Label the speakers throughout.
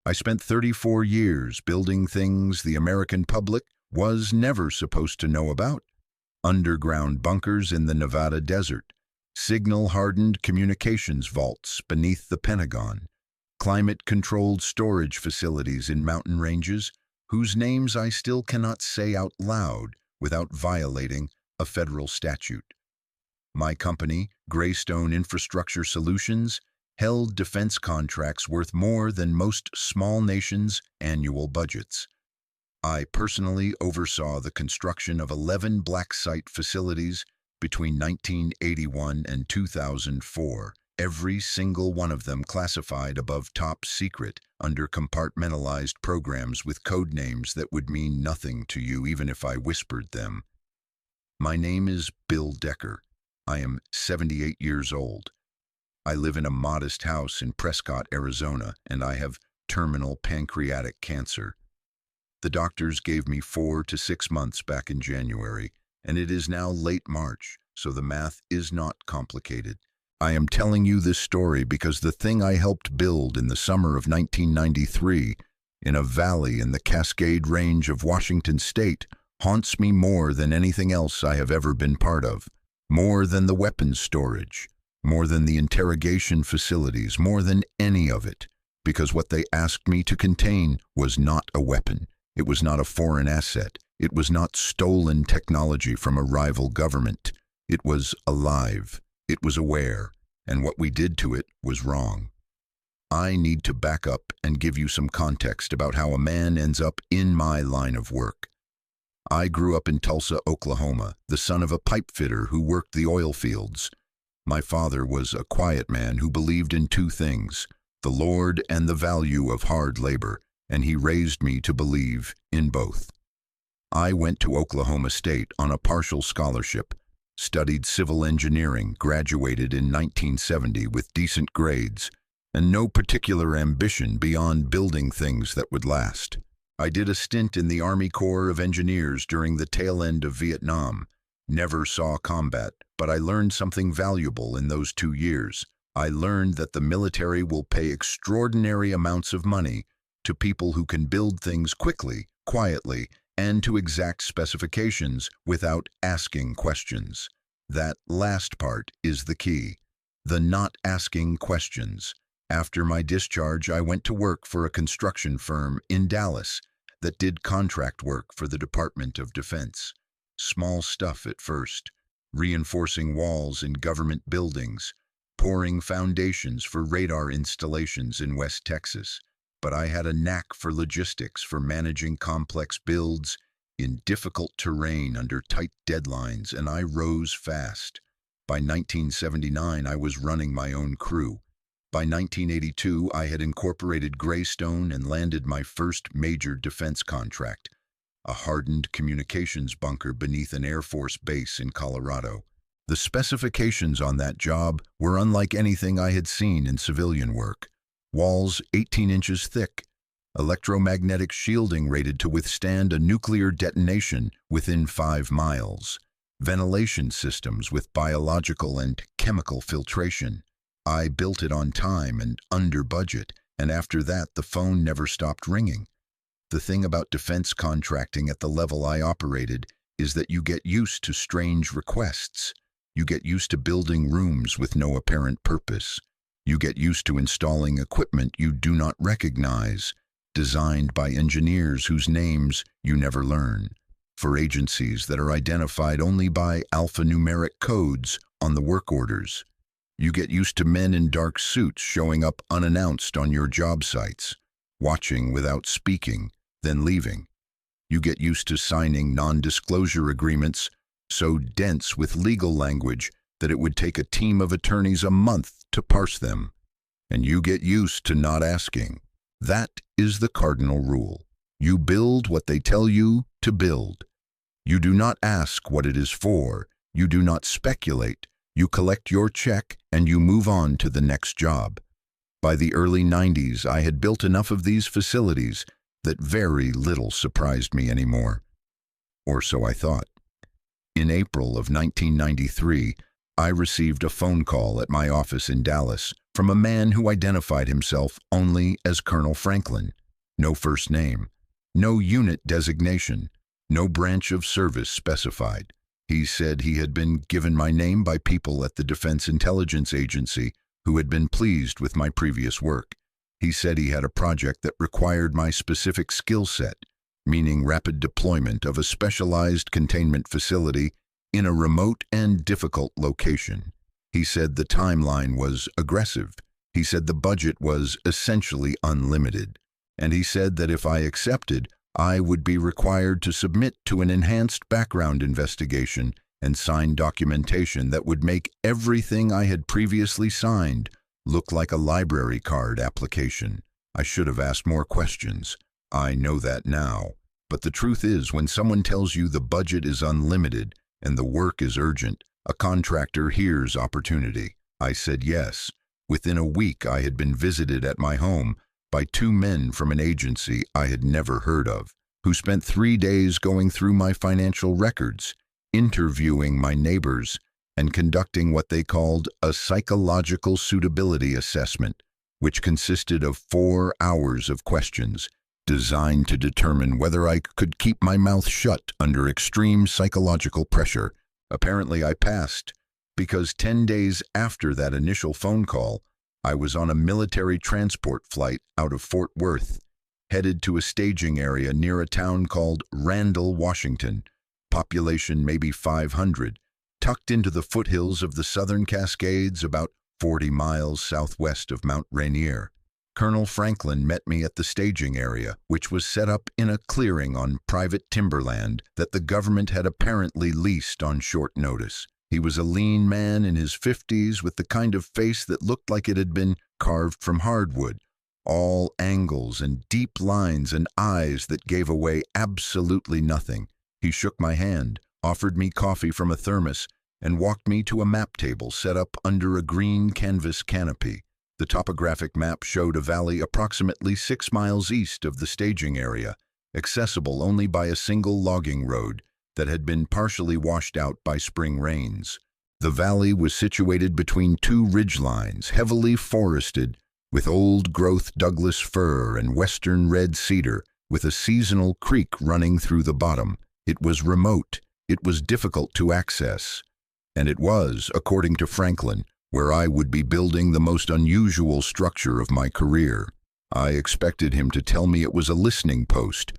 Speaker 1: I spent 34 years building things the American public was never supposed to know about. Underground bunkers in the Nevada desert, signal-hardened communications vaults beneath the Pentagon, climate-controlled storage facilities in mountain ranges whose names I still cannot say out loud without violating a federal statute. My company, Greystone Infrastructure Solutions, held defense contracts worth more than most small nations' annual budgets. I personally oversaw the construction of 11 black site facilities between 1981 and 2004, every single one of them classified above top secret under compartmentalized programs with code names that would mean nothing to you even if I whispered them. My name is Bill Decker. I am 78 years old. I live in a modest house in Prescott, Arizona, and I have terminal pancreatic cancer. The doctors gave me 4 to 6 months back in January, and it is now late March, so the math is not complicated. I am telling you this story because the thing I helped build in the summer of 1993 in a valley in the Cascade Range of Washington State haunts me more than anything else I have ever been part of, more than the weapons storage, more than the interrogation facilities, more than any of it, because what they asked me to contain was not a weapon. It was not a foreign asset. It was not stolen technology from a rival government. It was alive. It was aware, and what we did to it was wrong. I need to back up and give you some context about how a man ends up in my line of work. I grew up in Tulsa, Oklahoma, the son of a pipe fitter who worked the oil fields. My father was a quiet man who believed in 2 things, the Lord and the value of hard labor, and he raised me to believe in both. I went to Oklahoma State on a partial scholarship, studied civil engineering, graduated in 1970 with decent grades, and no particular ambition beyond building things that would last. I did a stint in the Army Corps of Engineers during the tail end of Vietnam. Never saw combat, but I learned something valuable in those 2 years. I learned that the military will pay extraordinary amounts of money to people who can build things quickly, quietly, and to exact specifications without asking questions. That last part is the key, the not asking questions. After my discharge, I went to work for a construction firm in Dallas that did contract work for the Department of Defense. Small stuff at first, reinforcing walls in government buildings, pouring foundations for radar installations in West Texas. But I had a knack for logistics, for managing complex builds in difficult terrain under tight deadlines, and I rose fast. By 1979, I was running my own crew. By 1982, I had incorporated Greystone and landed my first major defense contract, a hardened communications bunker beneath an Air Force base in Colorado. The specifications on that job were unlike anything I had seen in civilian work. Walls 18 inches thick, electromagnetic shielding rated to withstand a nuclear detonation within 5 miles, ventilation systems with biological and chemical filtration. I built it on time and under budget, and after that the phone never stopped ringing. The thing about defense contracting at the level I operated is that you get used to strange requests. You get used to building rooms with no apparent purpose. You get used to installing equipment you do not recognize, designed by engineers whose names you never learn, for agencies that are identified only by alphanumeric codes on the work orders. You get used to men in dark suits showing up unannounced on your job sites, watching without speaking, then leaving. You get used to signing non-disclosure agreements so dense with legal language that it would take a team of attorneys a month to parse them. And you get used to not asking. That is the cardinal rule. You build what they tell you to build. You do not ask what it is for. You do not speculate. You collect your check and you move on to the next job. By the early 90s, I had built enough of these facilities that very little surprised me anymore. Or so I thought. In April of 1993, I received a phone call at my office in Dallas from a man who identified himself only as Colonel Franklin. No first name, no unit designation, no branch of service specified. He said he had been given my name by people at the Defense Intelligence Agency who had been pleased with my previous work. He said he had a project that required my specific skill set, meaning rapid deployment of a specialized containment facility in a remote and difficult location. He said the timeline was aggressive. He said the budget was essentially unlimited. And he said that if I accepted, I would be required to submit to an enhanced background investigation and sign documentation that would make everything I had previously signed look like a library card application. I should have asked more questions. I know that now. But the truth is, when someone tells you the budget is unlimited and the work is urgent, a contractor hears opportunity. I said yes. Within a week, I had been visited at my home by two men from an agency I had never heard of, who spent 3 days going through my financial records, interviewing my neighbors, and conducting what they called a psychological suitability assessment, which consisted of 4 hours of questions designed to determine whether I could keep my mouth shut under extreme psychological pressure. Apparently I passed, because 10 days after that initial phone call, I was on a military transport flight out of Fort Worth, headed to a staging area near a town called Randall, Washington, population maybe 500, tucked into the foothills of the Southern Cascades about 40 miles southwest of Mount Rainier. Colonel Franklin met me at the staging area, which was set up in a clearing on private timberland that the government had apparently leased on short notice. He was a lean man in his 50s with the kind of face that looked like it had been carved from hardwood, all angles and deep lines and eyes that gave away absolutely nothing. He shook my hand, offered me coffee from a thermos, and walked me to a map table set up under a green canvas canopy. The topographic map showed a valley approximately 6 miles east of the staging area, accessible only by a single logging road that had been partially washed out by spring rains. The valley was situated between 2 ridgelines, heavily forested, with old-growth Douglas fir and western red cedar, with a seasonal creek running through the bottom. It was remote, it was difficult to access, and it was, according to Franklin, where I would be building the most unusual structure of my career. I expected him to tell me it was a listening post,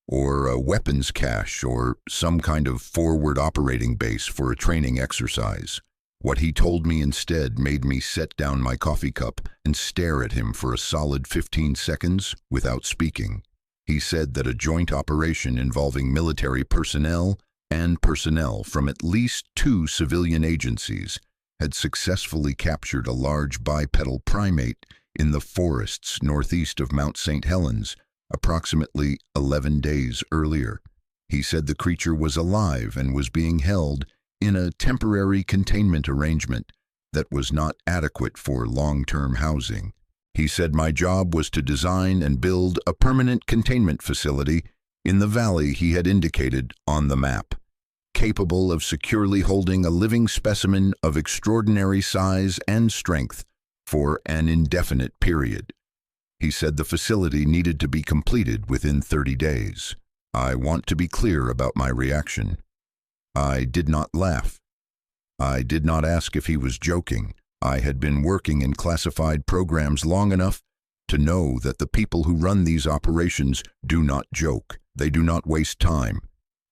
Speaker 1: or a weapons cache, or some kind of forward operating base for a training exercise. What he told me instead made me set down my coffee cup and stare at him for a solid 15 seconds without speaking. He said that a joint operation involving military personnel and personnel from at least 2 civilian agencies had successfully captured a large bipedal primate in the forests northeast of Mount St. Helens approximately 11 days earlier. He said the creature was alive and was being held in a temporary containment arrangement that was not adequate for long-term housing. He said my job was to design and build a permanent containment facility in the valley he had indicated on the map, capable of securely holding a living specimen of extraordinary size and strength for an indefinite period. He said the facility needed to be completed within 30 days. I want to be clear about my reaction. I did not laugh. I did not ask if he was joking. I had been working in classified programs long enough to know that the people who run these operations do not joke, they do not waste time,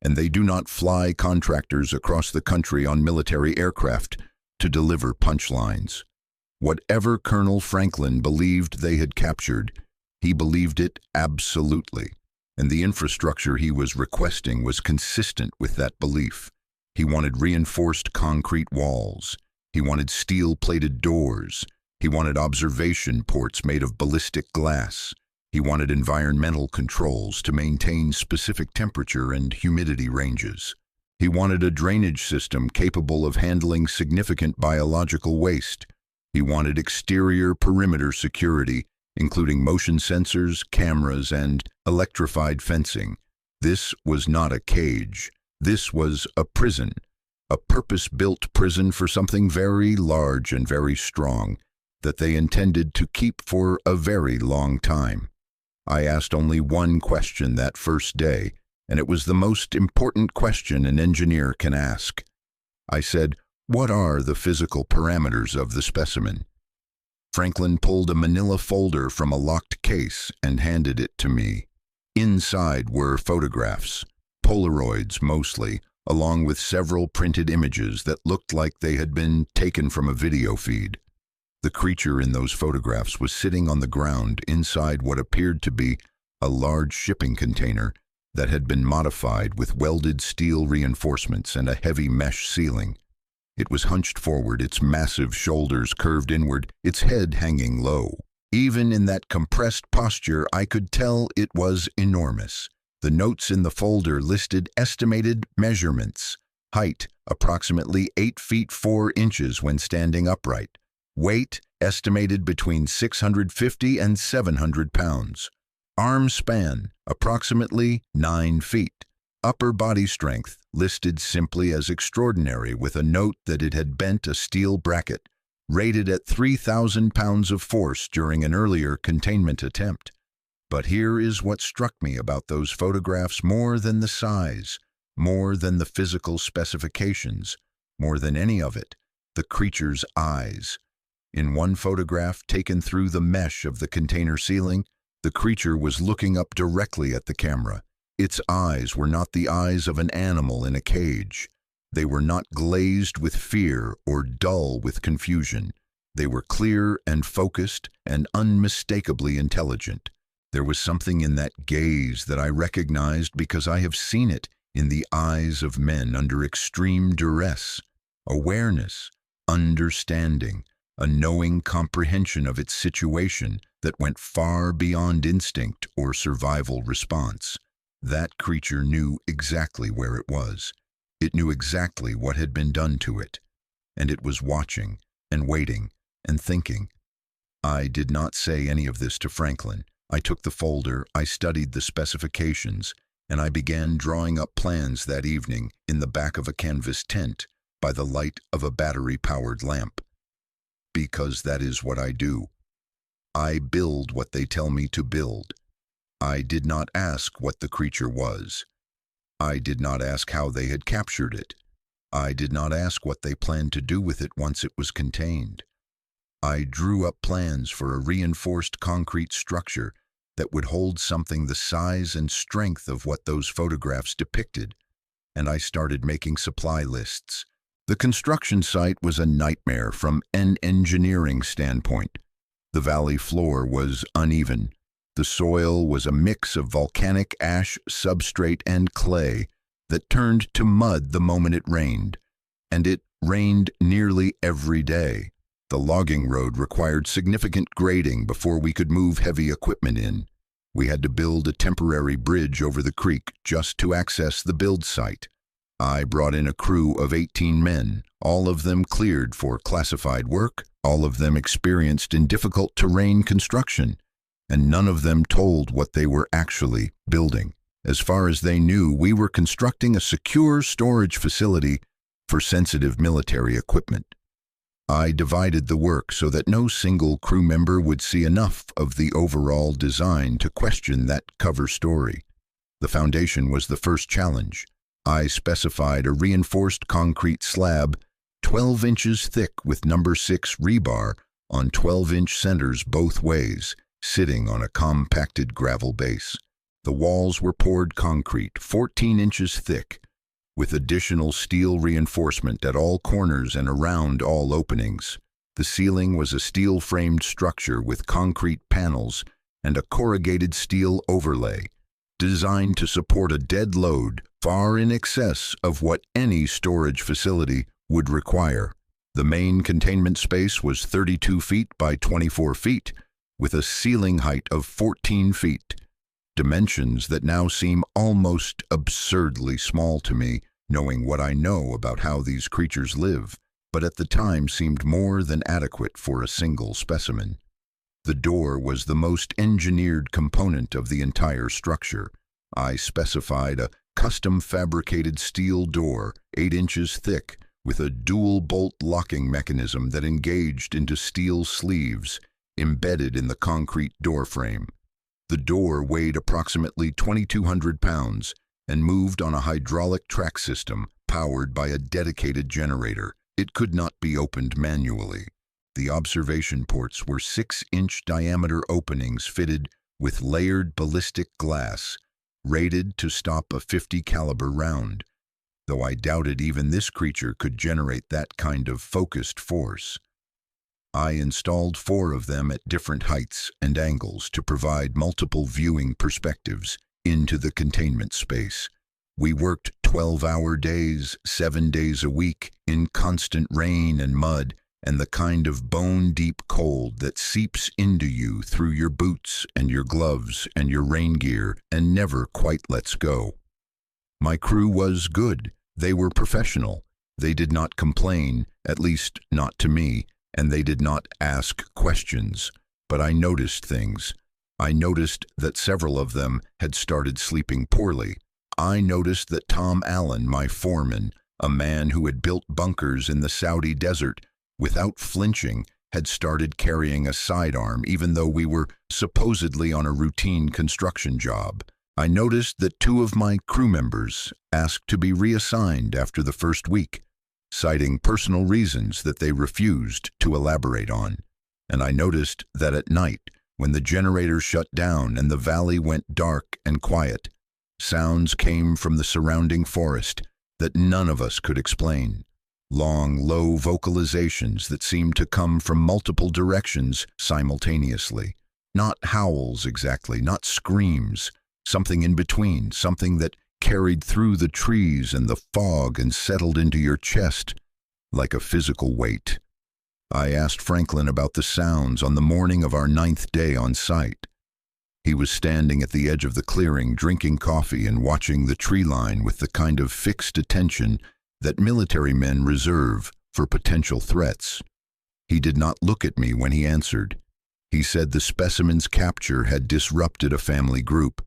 Speaker 1: and they do not fly contractors across the country on military aircraft to deliver punchlines. Whatever Colonel Franklin believed they had captured, he believed it absolutely, and the infrastructure he was requesting was consistent with that belief. He wanted reinforced concrete walls. He wanted steel-plated doors. He wanted observation ports made of ballistic glass. He wanted environmental controls to maintain specific temperature and humidity ranges. He wanted a drainage system capable of handling significant biological waste. He wanted exterior perimeter security, including motion sensors, cameras, and electrified fencing. This was not a cage. This was a prison, a purpose-built prison for something very large and very strong, that they intended to keep for a very long time. I asked only one question that first day, and it was the most important question an engineer can ask. I said, "What are the physical parameters of the specimen?" Franklin pulled a manila folder from a locked case and handed it to me. Inside were photographs, Polaroids mostly, along with several printed images that looked like they had been taken from a video feed. The creature in those photographs was sitting on the ground inside what appeared to be a large shipping container that had been modified with welded steel reinforcements and a heavy mesh ceiling. It was hunched forward, its massive shoulders curved inward, its head hanging low. Even in that compressed posture, I could tell it was enormous. The notes in the folder listed estimated measurements. Height, approximately 8 feet 4 inches when standing upright. Weight, estimated between 650 and 700 pounds. Arm span, approximately 9 feet. Upper body strength, listed simply as extraordinary with a note that it had bent a steel bracket, rated at 3,000 pounds of force during an earlier containment attempt. But here is what struck me about those photographs more than the size, more than the physical specifications, more than any of it, the creature's eyes. In one photograph taken through the mesh of the container ceiling, the creature was looking up directly at the camera. Its eyes were not the eyes of an animal in a cage. They were not glazed with fear or dull with confusion. They were clear and focused and unmistakably intelligent. There was something in that gaze that I recognized because I have seen it in the eyes of men under extreme duress. Awareness, understanding, a knowing comprehension of its situation that went far beyond instinct or survival response. That creature knew exactly where it was. It knew exactly what had been done to it. And it was watching and waiting and thinking. I did not say any of this to Franklin. I took the folder, I studied the specifications, and I began drawing up plans that evening in the back of a canvas tent by the light of a battery-powered lamp. Because that is what I do. I build what they tell me to build. I did not ask what the creature was. I did not ask how they had captured it. I did not ask what they planned to do with it once it was contained. I drew up plans for a reinforced concrete structure that would hold something the size and strength of what those photographs depicted, and I started making supply lists. The construction site was a nightmare from an engineering standpoint. The valley floor was uneven. The soil was a mix of volcanic ash, substrate, and clay that turned to mud the moment it rained, and it rained nearly every day. The logging road required significant grading before we could move heavy equipment in. We had to build a temporary bridge over the creek just to access the build site. I brought in a crew of 18 men, all of them cleared for classified work, all of them experienced in difficult terrain construction, and none of them told what they were actually building. As far as they knew, we were constructing a secure storage facility for sensitive military equipment. I divided the work so that no single crew member would see enough of the overall design to question that cover story. The foundation was the first challenge. I specified a reinforced concrete slab 12 inches thick with number 6 rebar on 12-inch centers both ways, sitting on a compacted gravel base. The walls were poured concrete, 14 inches thick, with additional steel reinforcement at all corners and around all openings. The ceiling was a steel-framed structure with concrete panels and a corrugated steel overlay, designed to support a dead load far in excess of what any storage facility would require. The main containment space was 32 feet by 24 feet, with a ceiling height of 14 feet. Dimensions that now seem almost absurdly small to me, knowing what I know about how these creatures live, but at the time seemed more than adequate for a single specimen. The door was the most engineered component of the entire structure. I specified a custom fabricated steel door, 8 inches thick, with a dual-bolt locking mechanism that engaged into steel sleeves embedded in the concrete doorframe. The door weighed approximately 2,200 pounds and moved on a hydraulic track system powered by a dedicated generator. It could not be opened manually. The observation ports were 6-inch diameter openings fitted with layered ballistic glass, rated to stop a .50 caliber round, though I doubted even this creature could generate that kind of focused force. I installed 4 of them at different heights and angles to provide multiple viewing perspectives into the containment space. We worked 12-hour days, 7 days a week, in constant rain and mud, and the kind of bone-deep cold that seeps into you through your boots and your gloves and your rain gear and never quite lets go. My crew was good. They were professional. They did not complain, at least not to me, and they did not ask questions. But I noticed things. I noticed that several of them had started sleeping poorly. I noticed that Tom Allen, my foreman, a man who had built bunkers in the Saudi desert, without flinching, had started carrying a sidearm even though we were supposedly on a routine construction job. I noticed that 2 of my crew members asked to be reassigned after the first week, citing personal reasons that they refused to elaborate on. And I noticed that at night, when the generator shut down and the valley went dark and quiet, sounds came from the surrounding forest that none of us could explain. Long, low vocalizations that seemed to come from multiple directions simultaneously. Not howls exactly, not screams, something in between, something that carried through the trees and the fog and settled into your chest like a physical weight. I asked Franklin about the sounds on the morning of our 9th day on site. He was standing at the edge of the clearing, drinking coffee and watching the tree line with the kind of fixed attention that military men reserve for potential threats. He did not look at me when he answered. He said the specimen's capture had disrupted a family group.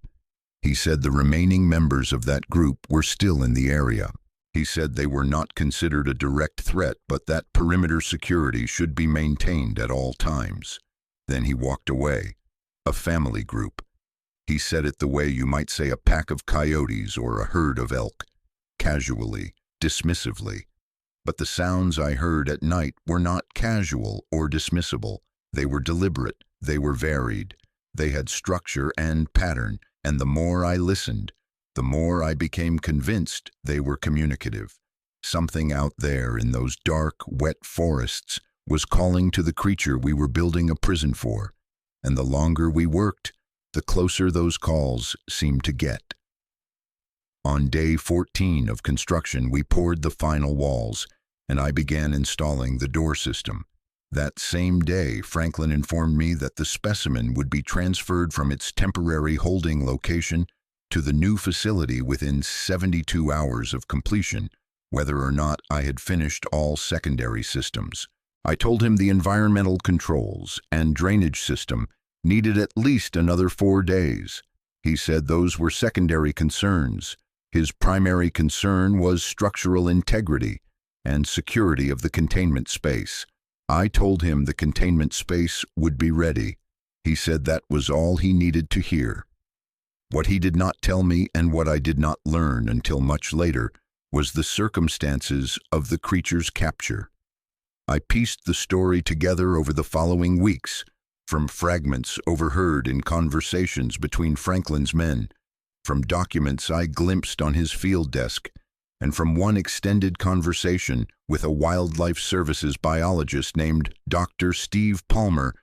Speaker 1: He said the remaining members of that group were still in the area. He said they were not considered a direct threat, but that perimeter security should be maintained at all times. Then he walked away. A family group. He said it the way you might say a pack of coyotes or a herd of elk, casually, dismissively. But the sounds I heard at night were not casual or dismissible. They were deliberate, they were varied, they had structure and pattern, and the more I listened, the more I became convinced they were communicative. Something out there in those dark, wet forests was calling to the creature we were building a prison for, and the longer we worked, the closer those calls seemed to get. On day 14 of construction, we poured the final walls, and I began installing the door system. That same day, Franklin informed me that the specimen would be transferred from its temporary holding location to the new facility within 72 hours of completion, whether or not I had finished all secondary systems. I told him the environmental controls and drainage system needed at least another 4 days. He said those were secondary concerns. His primary concern was structural integrity and security of the containment space. I told him the containment space would be ready. He said that was all he needed to hear. What he did not tell me, and what I did not learn until much later, was the circumstances of the creature's capture. I pieced the story together over the following weeks, from fragments overheard in conversations between Franklin's men, from documents I glimpsed on his field desk, and from one extended conversation with a wildlife services biologist named Dr. Steve Palmer,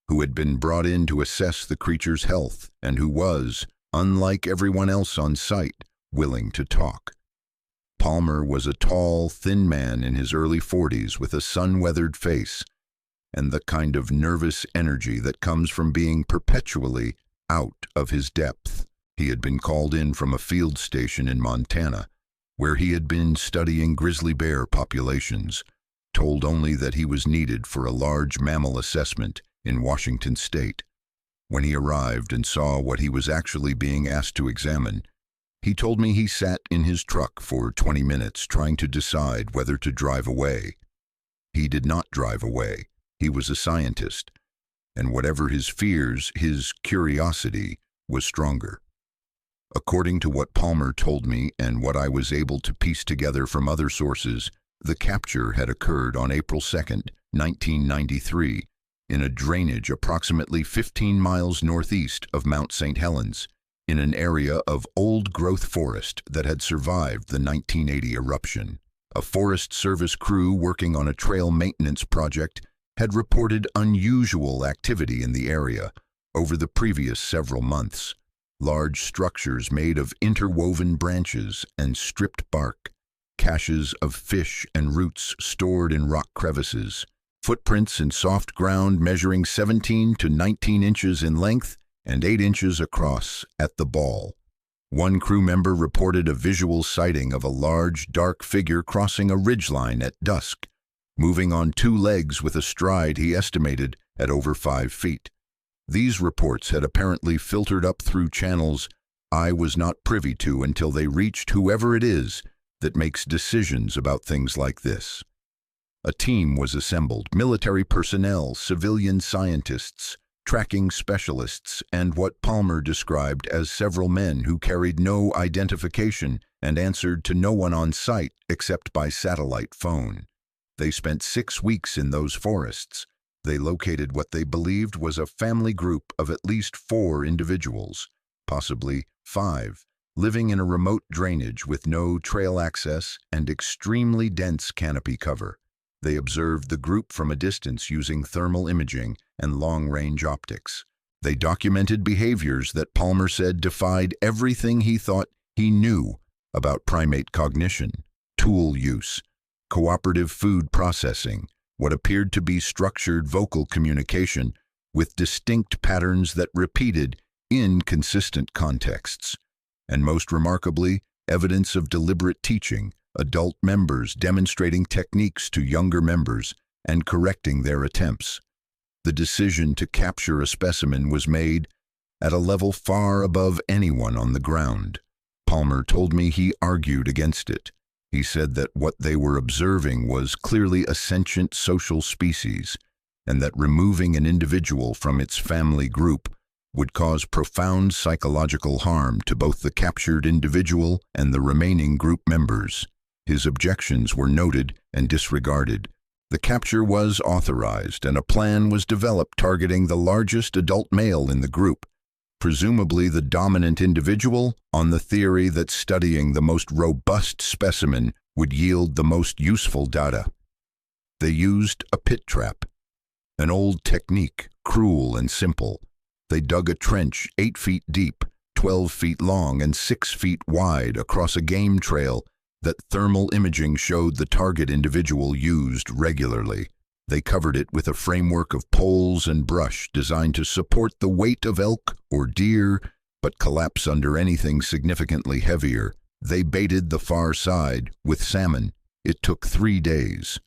Speaker 1: who had been brought in to assess the creature's health and who was, unlike everyone else on site, willing to talk. Palmer was a tall, thin man in his early 40s with a sun-weathered face and the kind of nervous energy that comes from being perpetually out of his depth. He had been called in from a field station in Montana, where he had been studying grizzly bear populations, told only that he was needed for a large mammal assessment in Washington state. When he arrived and saw what he was actually being asked to examine, He told me he sat in his truck for 20 minutes trying to decide whether to drive away. He did not drive away. He was a scientist, and whatever his fears, his curiosity was stronger. According to what Palmer told me and what I was able to piece together from other sources, the capture had occurred on April 2nd, 1993, in a drainage approximately 15 miles northeast of Mount St. Helens, in an area of old-growth forest that had survived the 1980 eruption. A Forest Service crew working on a trail maintenance project had reported unusual activity in the area over the previous several months. Large structures made of interwoven branches and stripped bark, caches of fish and roots stored in rock crevices, footprints in soft ground measuring 17 to 19 inches in length and 8 inches across at the ball. One crew member reported a visual sighting of a large, dark figure crossing a ridgeline at dusk, moving on 2 legs with a stride he estimated at over 5 feet. These reports had apparently filtered up through channels I was not privy to until they reached whoever it is that makes decisions about things like this. A team was assembled: military personnel, civilian scientists, tracking specialists, and what Palmer described as several men who carried no identification and answered to no one on site except by satellite phone. They spent 6 weeks in those forests. They located what they believed was a family group of at least 4 individuals, possibly 5, living in a remote drainage with no trail access and extremely dense canopy cover. They observed the group from a distance using thermal imaging and long-range optics. They documented behaviors that Palmer said defied everything he thought he knew about primate cognition, tool use, cooperative food processing, what appeared to be structured vocal communication with distinct patterns that repeated in consistent contexts, and most remarkably, evidence of deliberate teaching, adult members demonstrating techniques to younger members and correcting their attempts. The decision to capture a specimen was made at a level far above anyone on the ground. Palmer told me he argued against it. He said that what they were observing was clearly a sentient social species, and that removing an individual from its family group would cause profound psychological harm to both the captured individual and the remaining group members. His objections were noted and disregarded. The capture was authorized, and a plan was developed targeting the largest adult male in the group, presumably the dominant individual, on the theory that studying the most robust specimen would yield the most useful data. They used a pit trap, an old technique, cruel and simple. They dug a trench 8 feet deep, 12 feet long, and 6 feet wide across a game trail that thermal imaging showed the target individual used regularly. They covered it with a framework of poles and brush designed to support the weight of elk or deer, but collapse under anything significantly heavier. They baited the far side with salmon. It took 3 days.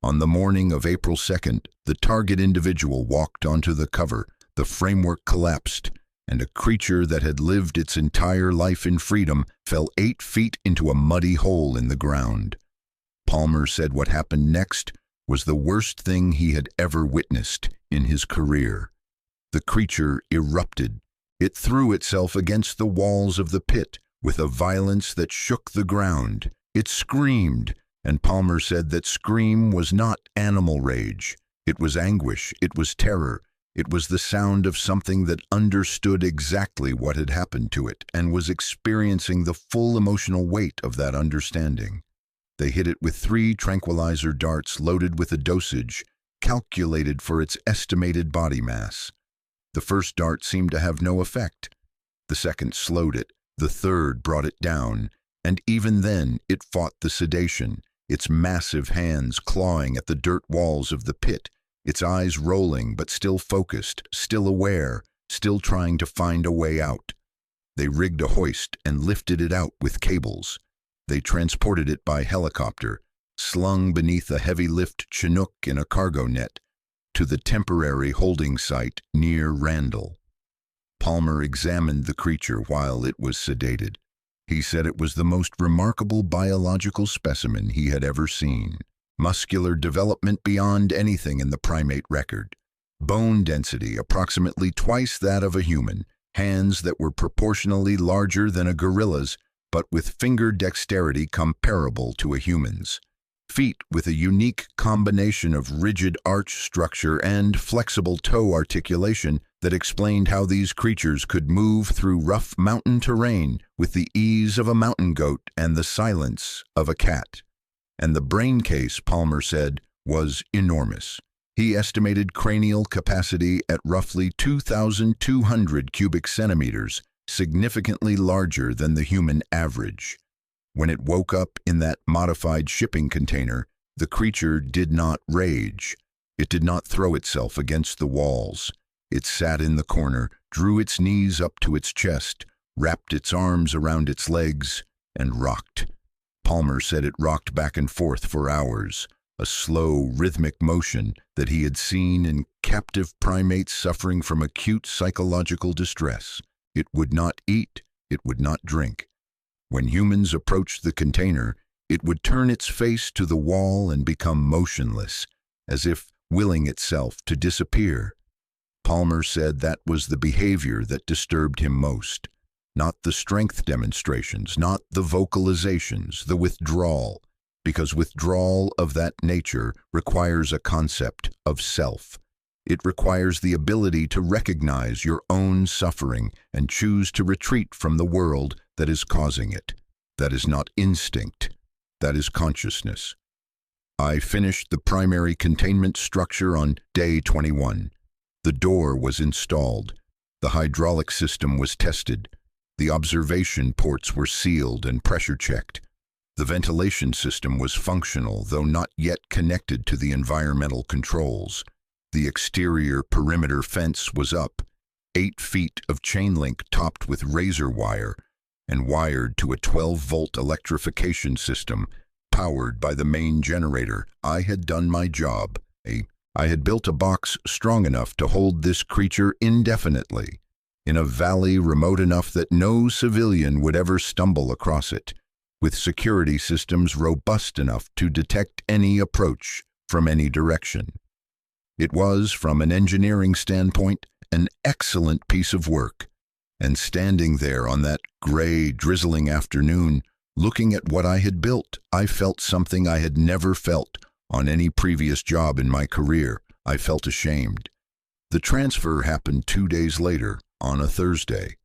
Speaker 1: On the morning of April 2nd, the target individual walked onto the cover. The framework collapsed, and a creature that had lived its entire life in freedom fell 8 feet into a muddy hole in the ground. Palmer said what happened next was the worst thing he had ever witnessed in his career. The creature erupted. It threw itself against the walls of the pit with a violence that shook the ground. It screamed, and Palmer said that scream was not animal rage. It was anguish. It was terror. It was the sound of something that understood exactly what had happened to it and was experiencing the full emotional weight of that understanding. They hit it with 3 tranquilizer darts loaded with a dosage calculated for its estimated body mass. The first dart seemed to have no effect. The second slowed it. The third brought it down, and even then it fought the sedation, its massive hands clawing at the dirt walls of the pit, its eyes rolling but still focused, still aware, still trying to find a way out. They rigged a hoist and lifted it out with cables. They transported it by helicopter, slung beneath a heavy-lift Chinook in a cargo net, to the temporary holding site near Randall. Palmer examined the creature while it was sedated. He said it was the most remarkable biological specimen he had ever seen. Muscular development beyond anything in the primate record. Bone density approximately twice that of a human. Hands that were proportionally larger than a gorilla's, but with finger dexterity comparable to a human's. Feet with a unique combination of rigid arch structure and flexible toe articulation that explained how these creatures could move through rough mountain terrain with the ease of a mountain goat and the silence of a cat. And the brain case, Palmer said, was enormous. He estimated cranial capacity at roughly 2,200 cubic centimeters, significantly larger than the human average. When it woke up in that modified shipping container, the creature did not rage. It did not throw itself against the walls. It sat in the corner, drew its knees up to its chest, wrapped its arms around its legs, and rocked. Palmer said it rocked back and forth for hours, a slow, rhythmic motion that he had seen in captive primates suffering from acute psychological distress. It would not eat, it would not drink. When humans approached the container, it would turn its face to the wall and become motionless, as if willing itself to disappear. Palmer said that was the behavior that disturbed him most. Not the strength demonstrations, not the vocalizations, the withdrawal, because withdrawal of that nature requires a concept of self. It requires the ability to recognize your own suffering and choose to retreat from the world that is causing it. That is not instinct. That is consciousness. I finished the primary containment structure on day 21. The door was installed. The hydraulic system was tested. The observation ports were sealed and pressure checked. The ventilation system was functional, though not yet connected to the environmental controls. The exterior perimeter fence was up, 8 feet of chain link topped with razor wire and wired to a 12-volt electrification system powered by the main generator. I had done my job. I had built a box strong enough to hold this creature indefinitely, in a valley remote enough that no civilian would ever stumble across it, with security systems robust enough to detect any approach from any direction. It was, from an engineering standpoint, an excellent piece of work, and standing there on that gray, drizzling afternoon, looking at what I had built, I felt something I had never felt on any previous job in my career. I felt ashamed. The transfer happened 2 days later, on a Thursday.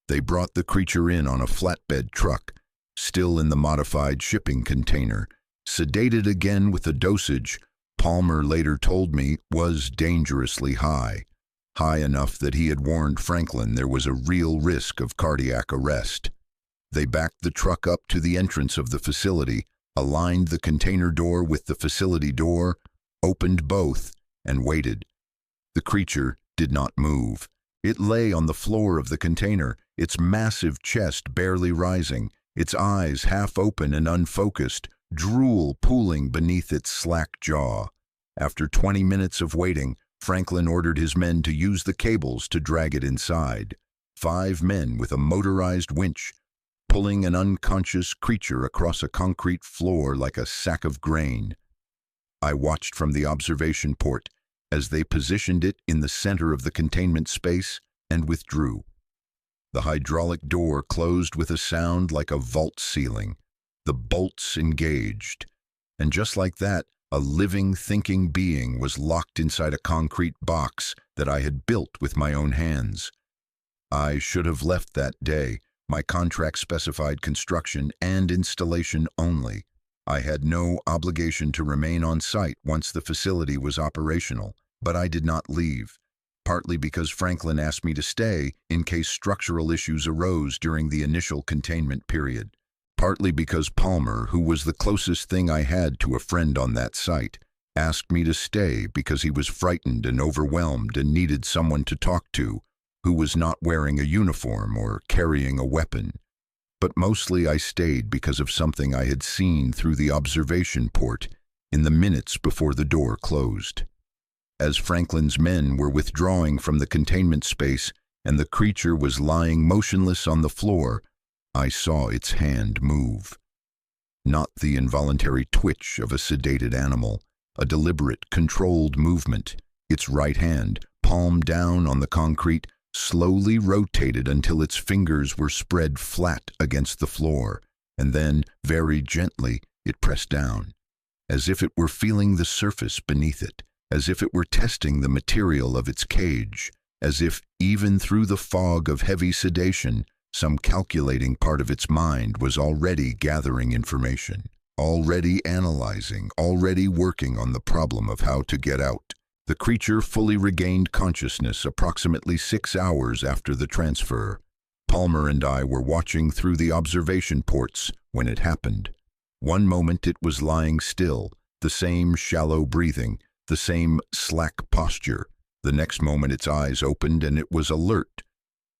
Speaker 1: They brought the creature in on a flatbed truck, still in the modified shipping container, sedated again with a dosage Palmer later told me was dangerously high, high enough that he had warned Franklin there was a real risk of cardiac arrest. They backed the truck up to the entrance of the facility, aligned the container door with the facility door, opened both, and waited. The creature did not move. It lay on the floor of the container, its massive chest barely rising, its eyes half open and unfocused, drool pooling beneath its slack jaw. After 20 minutes of waiting, Franklin ordered his men to use the cables to drag it inside. 5 men with a motorized winch, pulling an unconscious creature across a concrete floor like a sack of grain. I watched from the observation port as they positioned it in the center of the containment space and withdrew. The hydraulic door closed with a sound like a vault ceiling. The bolts engaged. And just like that, a living, thinking being was locked inside a concrete box that I had built with my own hands. I should have left that day. My contract specified construction and installation only. I had no obligation to remain on site once the facility was operational, but I did not leave, partly because Franklin asked me to stay in case structural issues arose during the initial containment period, partly because Palmer, who was the closest thing I had to a friend on that site, asked me to stay because he was frightened and overwhelmed and needed someone to talk to who was not wearing a uniform or carrying a weapon. But mostly I stayed because of something I had seen through the observation port in the minutes before the door closed. As Franklin's men were withdrawing from the containment space and the creature was lying motionless on the floor, I saw its hand move. Not the involuntary twitch of a sedated animal, a deliberate, controlled movement. Its right hand, palm down on the concrete, slowly rotated until its fingers were spread flat against the floor, and then, very gently, it pressed down, as if it were feeling the surface beneath it, as if it were testing the material of its cage, as if, even through the fog of heavy sedation, some calculating part of its mind was already gathering information, already analyzing, already working on the problem of how to get out. The creature fully regained consciousness approximately 6 hours after the transfer. Palmer and I were watching through the observation ports when it happened. One moment it was lying still, the same shallow breathing, the same slack posture. The next moment its eyes opened and it was alert,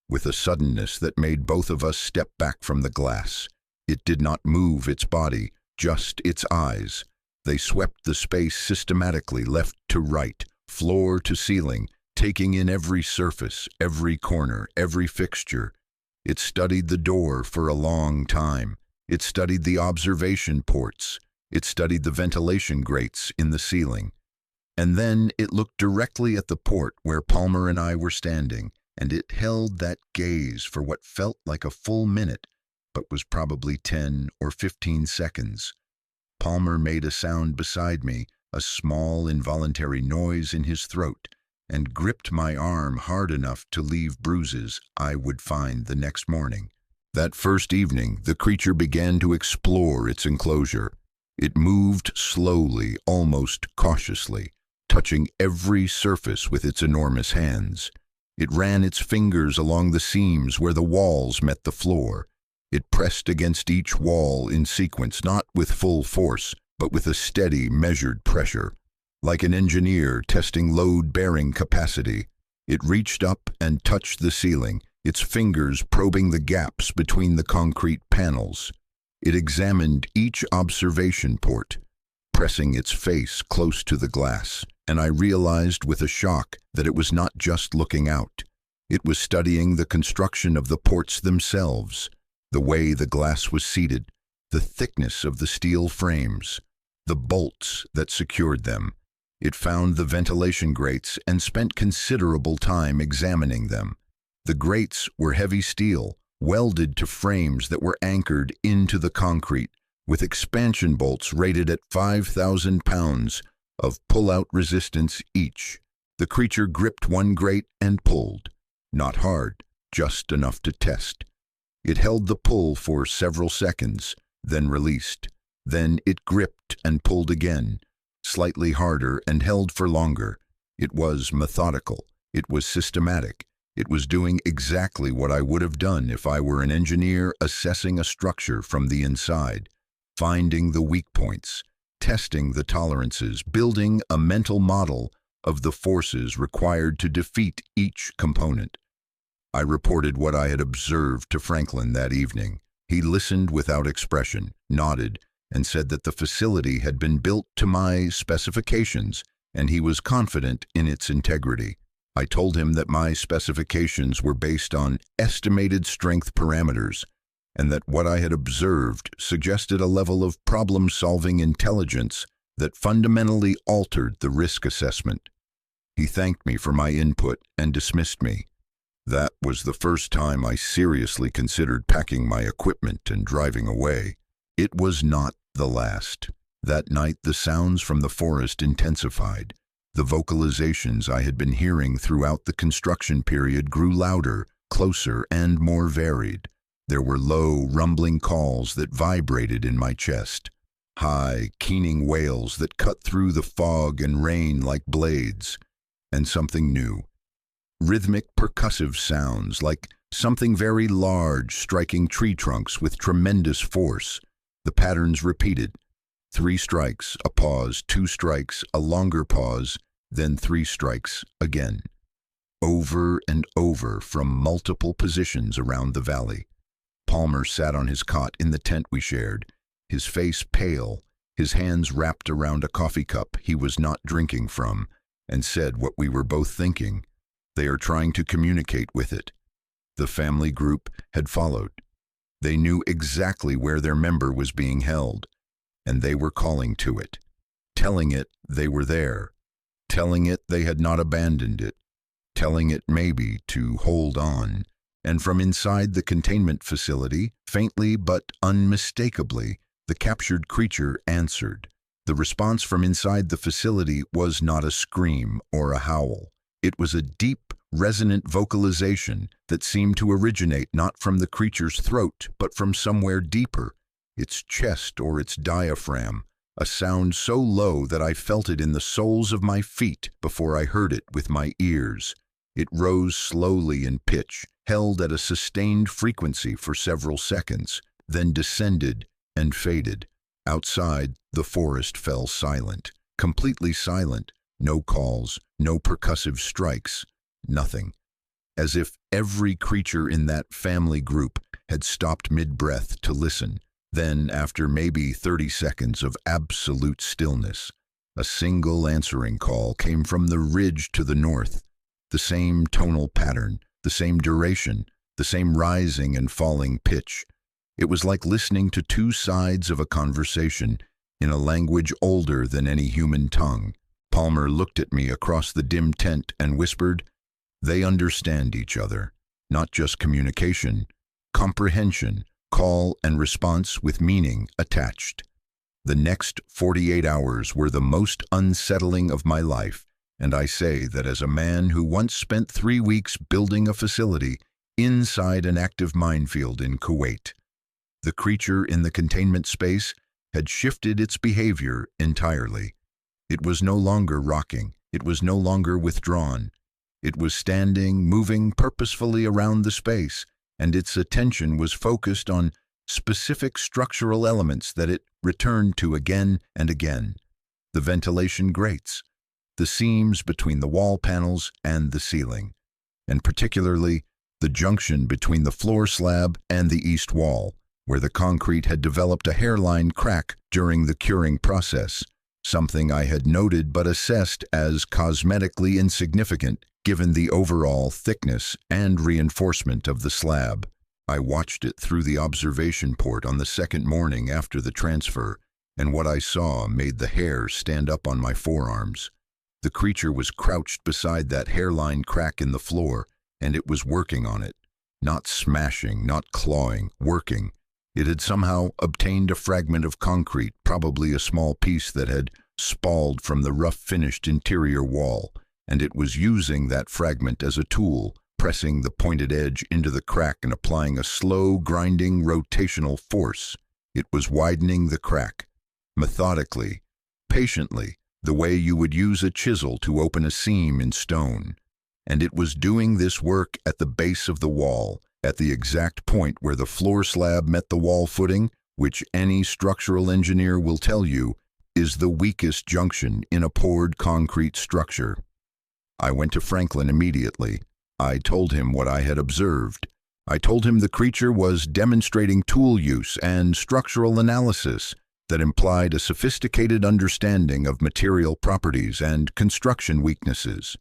Speaker 1: with a suddenness that made both of us step back from the glass. It did not move its body, just its eyes. They swept the space systematically, left to right, floor to ceiling, taking in every surface, every corner, every fixture. It studied the door for a long time. It studied the observation ports. It studied the ventilation grates in the ceiling. And then it looked directly at the port where Palmer and I were standing, and it held that gaze for what felt like a full minute, but was probably 10 or 15 seconds. Palmer made a sound beside me, a small involuntary noise in his throat, and gripped my arm hard enough to leave bruises I would find the next morning. That first evening, the creature began to explore its enclosure. It moved slowly, almost cautiously, touching every surface with its enormous hands. It ran its fingers along the seams where the walls met the floor. It pressed against each wall in sequence, not with full force, but with a steady, measured pressure. Like an engineer testing load-bearing capacity, it reached up and touched the ceiling, its fingers probing the gaps between the concrete panels. It examined each observation port, pressing its face close to the glass, and I realized with a shock that it was not just looking out. It was studying the construction of the ports themselves, the way the glass was seated, the thickness of the steel frames, the bolts that secured them. It found the ventilation grates and spent considerable time examining them. The grates were heavy steel, welded to frames that were anchored into the concrete, with expansion bolts rated at 5,000 pounds of pull-out resistance each. The creature gripped one grate and pulled. Not hard, just enough to test. It held the pull for several seconds, then released. Then it gripped and pulled again, slightly harder, and held for longer. It was methodical. It was systematic. It was doing exactly what I would have done if I were an engineer assessing a structure from the inside, finding the weak points, testing the tolerances, building a mental model of the forces required to defeat each component. I reported what I had observed to Franklin that evening. He listened without expression, nodded, and said that the facility had been built to my specifications, and he was confident in its integrity. I told him that my specifications were based on estimated strength parameters, and that what I had observed suggested a level of problem-solving intelligence that fundamentally altered the risk assessment. He thanked me for my input and dismissed me. That was the first time I seriously considered packing my equipment and driving away. It was not the last. That night the sounds from the forest intensified. The vocalizations I had been hearing throughout the construction period grew louder, closer, and more varied. There were low, rumbling calls that vibrated in my chest, high, keening wails that cut through the fog and rain like blades, and something new. Rhythmic, percussive sounds like something very large striking tree trunks with tremendous force. The patterns repeated. 3 strikes, a pause, 2 strikes, a longer pause, then 3 strikes again. Over and over from multiple positions around the valley. Palmer sat on his cot in the tent we shared, his face pale, his hands wrapped around a coffee cup he was not drinking from, and said what we were both thinking. They are trying to communicate with it. The family group had followed. They knew exactly where their member was being held, and they were calling to it, telling it they were there, telling it they had not abandoned it, telling it maybe to hold on. And from inside the containment facility, faintly but unmistakably, the captured creature answered. The response from inside the facility was not a scream or a howl. It was a deep, resonant vocalization that seemed to originate not from the creature's throat, but from somewhere deeper, its chest or its diaphragm, a sound so low that I felt it in the soles of my feet before I heard it with my ears. It rose slowly in pitch, held at a sustained frequency for several seconds, then descended and faded. Outside, the forest fell silent, completely silent. No calls, no percussive strikes, nothing. As if every creature in that family group had stopped mid-breath to listen. Then, after maybe 30 seconds of absolute stillness, a single answering call came from the ridge to the north. The same tonal pattern, the same duration, the same rising and falling pitch. It was like listening to two sides of a conversation in a language older than any human tongue. Palmer looked at me across the dim tent and whispered, "They understand each other, not just communication, comprehension, call and response with meaning attached." The next 48 hours were the most unsettling of my life, and I say that as a man who once spent 3 weeks building a facility inside an active minefield in Kuwait. The creature in the containment space had shifted its behavior entirely. It was no longer rocking. It was no longer withdrawn. It was standing, moving purposefully around the space, and its attention was focused on specific structural elements that it returned to again and again. The ventilation grates, the seams between the wall panels and the ceiling, and particularly the junction between the floor slab and the east wall, where the concrete had developed a hairline crack during the curing process, something I had noted but assessed as cosmetically insignificant given the overall thickness and reinforcement of the slab. I watched it through the observation port on the second morning after the transfer, and what I saw made the hair stand up on my forearms. The creature was crouched beside that hairline crack in the floor, and it was working on it. Not smashing, not clawing, working. It had somehow obtained a fragment of concrete, probably a small piece that had spalled from the rough-finished interior wall, and it was using that fragment as a tool, pressing the pointed edge into the crack and applying a slow, grinding, rotational force. It was widening the crack, methodically, patiently, the way you would use a chisel to open a seam in stone. And it was doing this work at the base of the wall, at the exact point where the floor slab met the wall footing, which any structural engineer will tell you is the weakest junction in a poured concrete structure. I went to Franklin immediately. I told him what I had observed. I told him the creature was demonstrating tool use and structural analysis that implied a sophisticated understanding of material properties and construction weaknesses.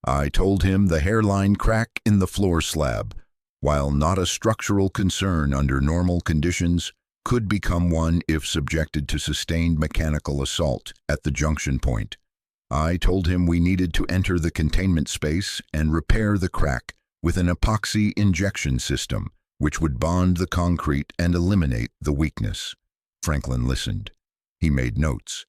Speaker 1: I told him the hairline crack in the floor slab, while not a structural concern under normal conditions, could become one if subjected to sustained mechanical assault at the junction point. I told him we needed to enter the containment space and repair the crack with an epoxy injection system, which would bond the concrete and eliminate the weakness. Franklin listened. He made notes.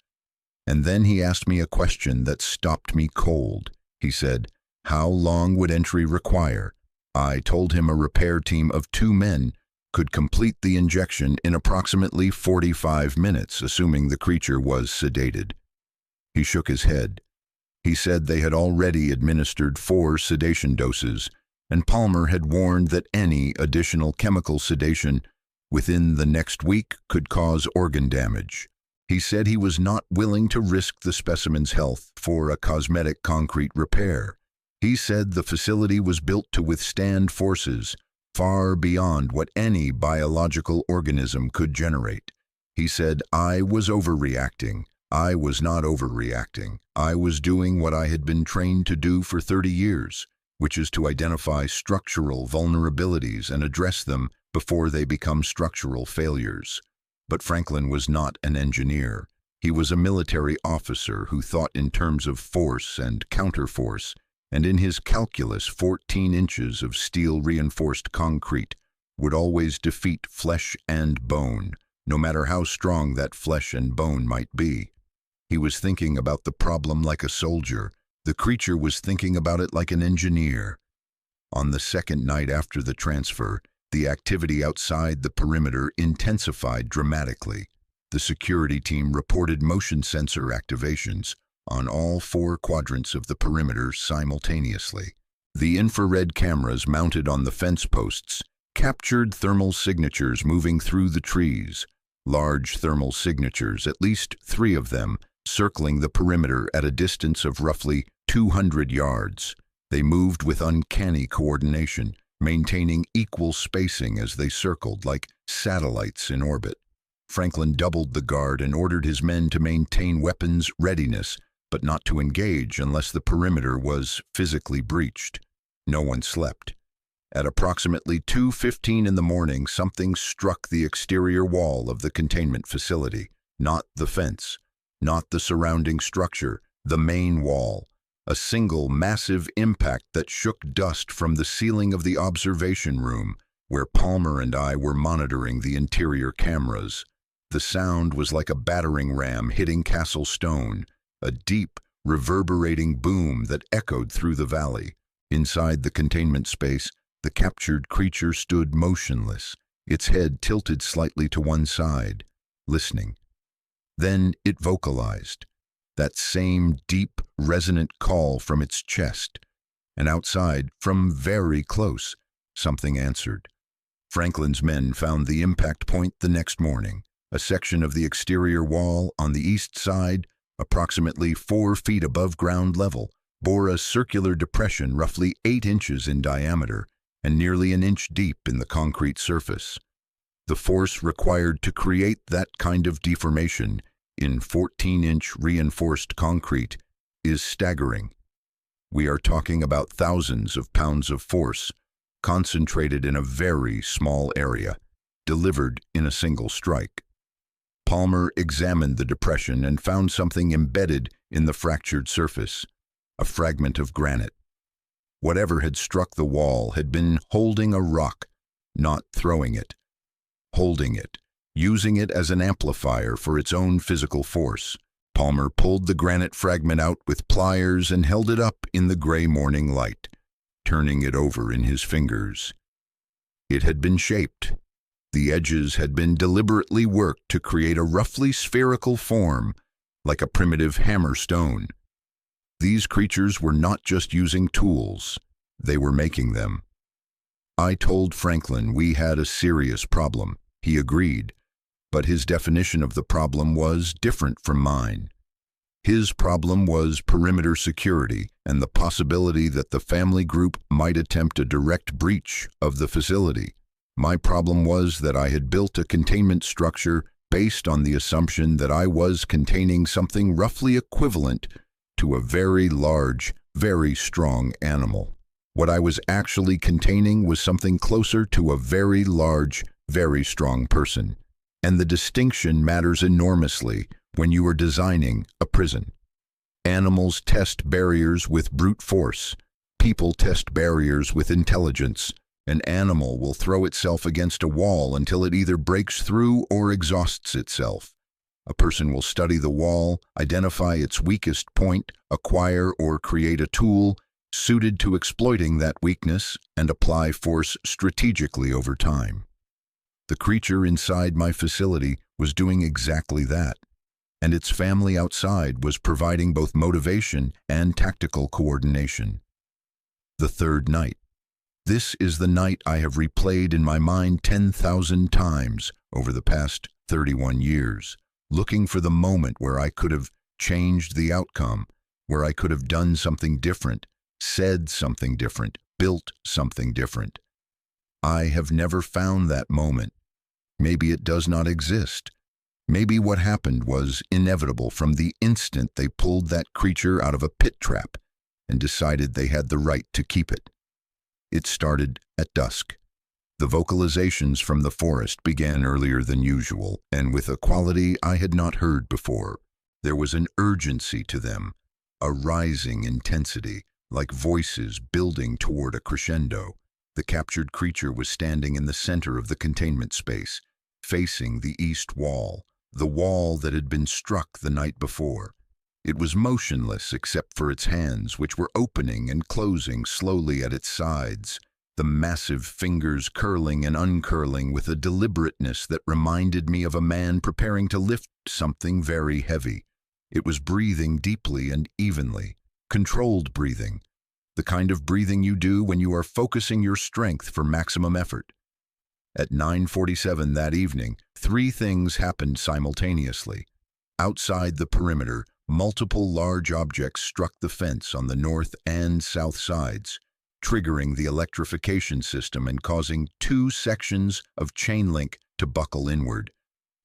Speaker 1: And then he asked me a question that stopped me cold. He said, "How long would entry require?" I told him a repair team of 2 men could complete the injection in approximately 45 minutes, assuming the creature was sedated. He shook his head. He said they had already administered 4 sedation doses, and Palmer had warned that any additional chemical sedation within the next week could cause organ damage. He said he was not willing to risk the specimen's health for a cosmetic concrete repair. He said the facility was built to withstand forces far beyond what any biological organism could generate. He said, "I was overreacting. I was not overreacting. I was doing what I had been trained to do for 30 years, which is to identify structural vulnerabilities and address them before they become structural failures. But Franklin was not an engineer. He was a military officer who thought in terms of force and counterforce, and in his calculus 14 inches of steel-reinforced concrete would always defeat flesh and bone, no matter how strong that flesh and bone might be. He was thinking about the problem like a soldier. The creature was thinking about it like an engineer. On the second night after the transfer, the activity outside the perimeter intensified dramatically. The security team reported motion sensor activations on all 4 quadrants of the perimeter simultaneously. The infrared cameras mounted on the fence posts captured thermal signatures moving through the trees, large thermal signatures, at least 3 of them, circling the perimeter at a distance of roughly 200 yards. They moved with uncanny coordination, maintaining equal spacing as they circled like satellites in orbit. Franklin doubled the guard and ordered his men to maintain weapons readiness, but not to engage unless the perimeter was physically breached. No one slept. At approximately 2:15 in the morning, something struck the exterior wall of the containment facility, not the fence, not the surrounding structure, the main wall. A single massive impact that shook dust from the ceiling of the observation room, where Palmer and I were monitoring the interior cameras. The sound was like a battering ram hitting Castle Stone, a deep, reverberating boom that echoed through the valley. Inside the containment space, the captured creature stood motionless, its head tilted slightly to one side, listening. Then it vocalized, that same deep, resonant call from its chest, and outside, from very close, something answered. Franklin's men found the impact point the next morning, a section of the exterior wall on the east side, approximately 4 feet above ground level, bore a circular depression roughly 8 inches in diameter and nearly an inch deep in the concrete surface. The force required to create that kind of deformation in 14-inch reinforced concrete is staggering. We are talking about thousands of pounds of force, concentrated in a very small area, delivered in a single strike. Palmer examined the depression and found something embedded in the fractured surface, a fragment of granite. Whatever had struck the wall had been holding a rock, not throwing it. Holding it, using it as an amplifier for its own physical force. Palmer pulled the granite fragment out with pliers and held it up in the gray morning light, turning it over in his fingers. It had been shaped. The edges had been deliberately worked to create a roughly spherical form, like a primitive hammer stone. These creatures were not just using tools, they were making them. I told Franklin we had a serious problem. He agreed, but his definition of the problem was different from mine. His problem was perimeter security and the possibility that the family group might attempt a direct breach of the facility. My problem was that I had built a containment structure based on the assumption that I was containing something roughly equivalent to a very large, very strong animal. What I was actually containing was something closer to a very large, very strong person. And the distinction matters enormously when you are designing a prison. Animals test barriers with brute force. People test barriers with intelligence. An animal will throw itself against a wall until it either breaks through or exhausts itself. A person will study the wall, identify its weakest point, acquire or create a tool suited to exploiting that weakness, and apply force strategically over time. The creature inside my facility was doing exactly that, and its family outside was providing both motivation and tactical coordination. The third night. This is the night I have replayed in my mind 10,000 times over the past 31 years, looking for the moment where I could have changed the outcome, where I could have done something different, said something different, built something different. I have never found that moment. Maybe it does not exist. Maybe what happened was inevitable from the instant they pulled that creature out of a pit trap and decided they had the right to keep it. It started at dusk. The vocalizations from the forest began earlier than usual, and with a quality I had not heard before. There was an urgency to them, a rising intensity, like voices building toward a crescendo. The captured creature was standing in the center of the containment space, facing the east wall, the wall that had been struck the night before. It was motionless except for its hands, which were opening and closing slowly at its sides, the massive fingers curling and uncurling with a deliberateness that reminded me of a man preparing to lift something very heavy. It was breathing deeply and evenly, controlled breathing, the kind of breathing you do when you are focusing your strength for maximum effort. At 9:47 that evening, three things happened simultaneously. Outside the perimeter, multiple large objects struck the fence on the north and south sides, triggering the electrification system and causing two sections of chain link to buckle inward.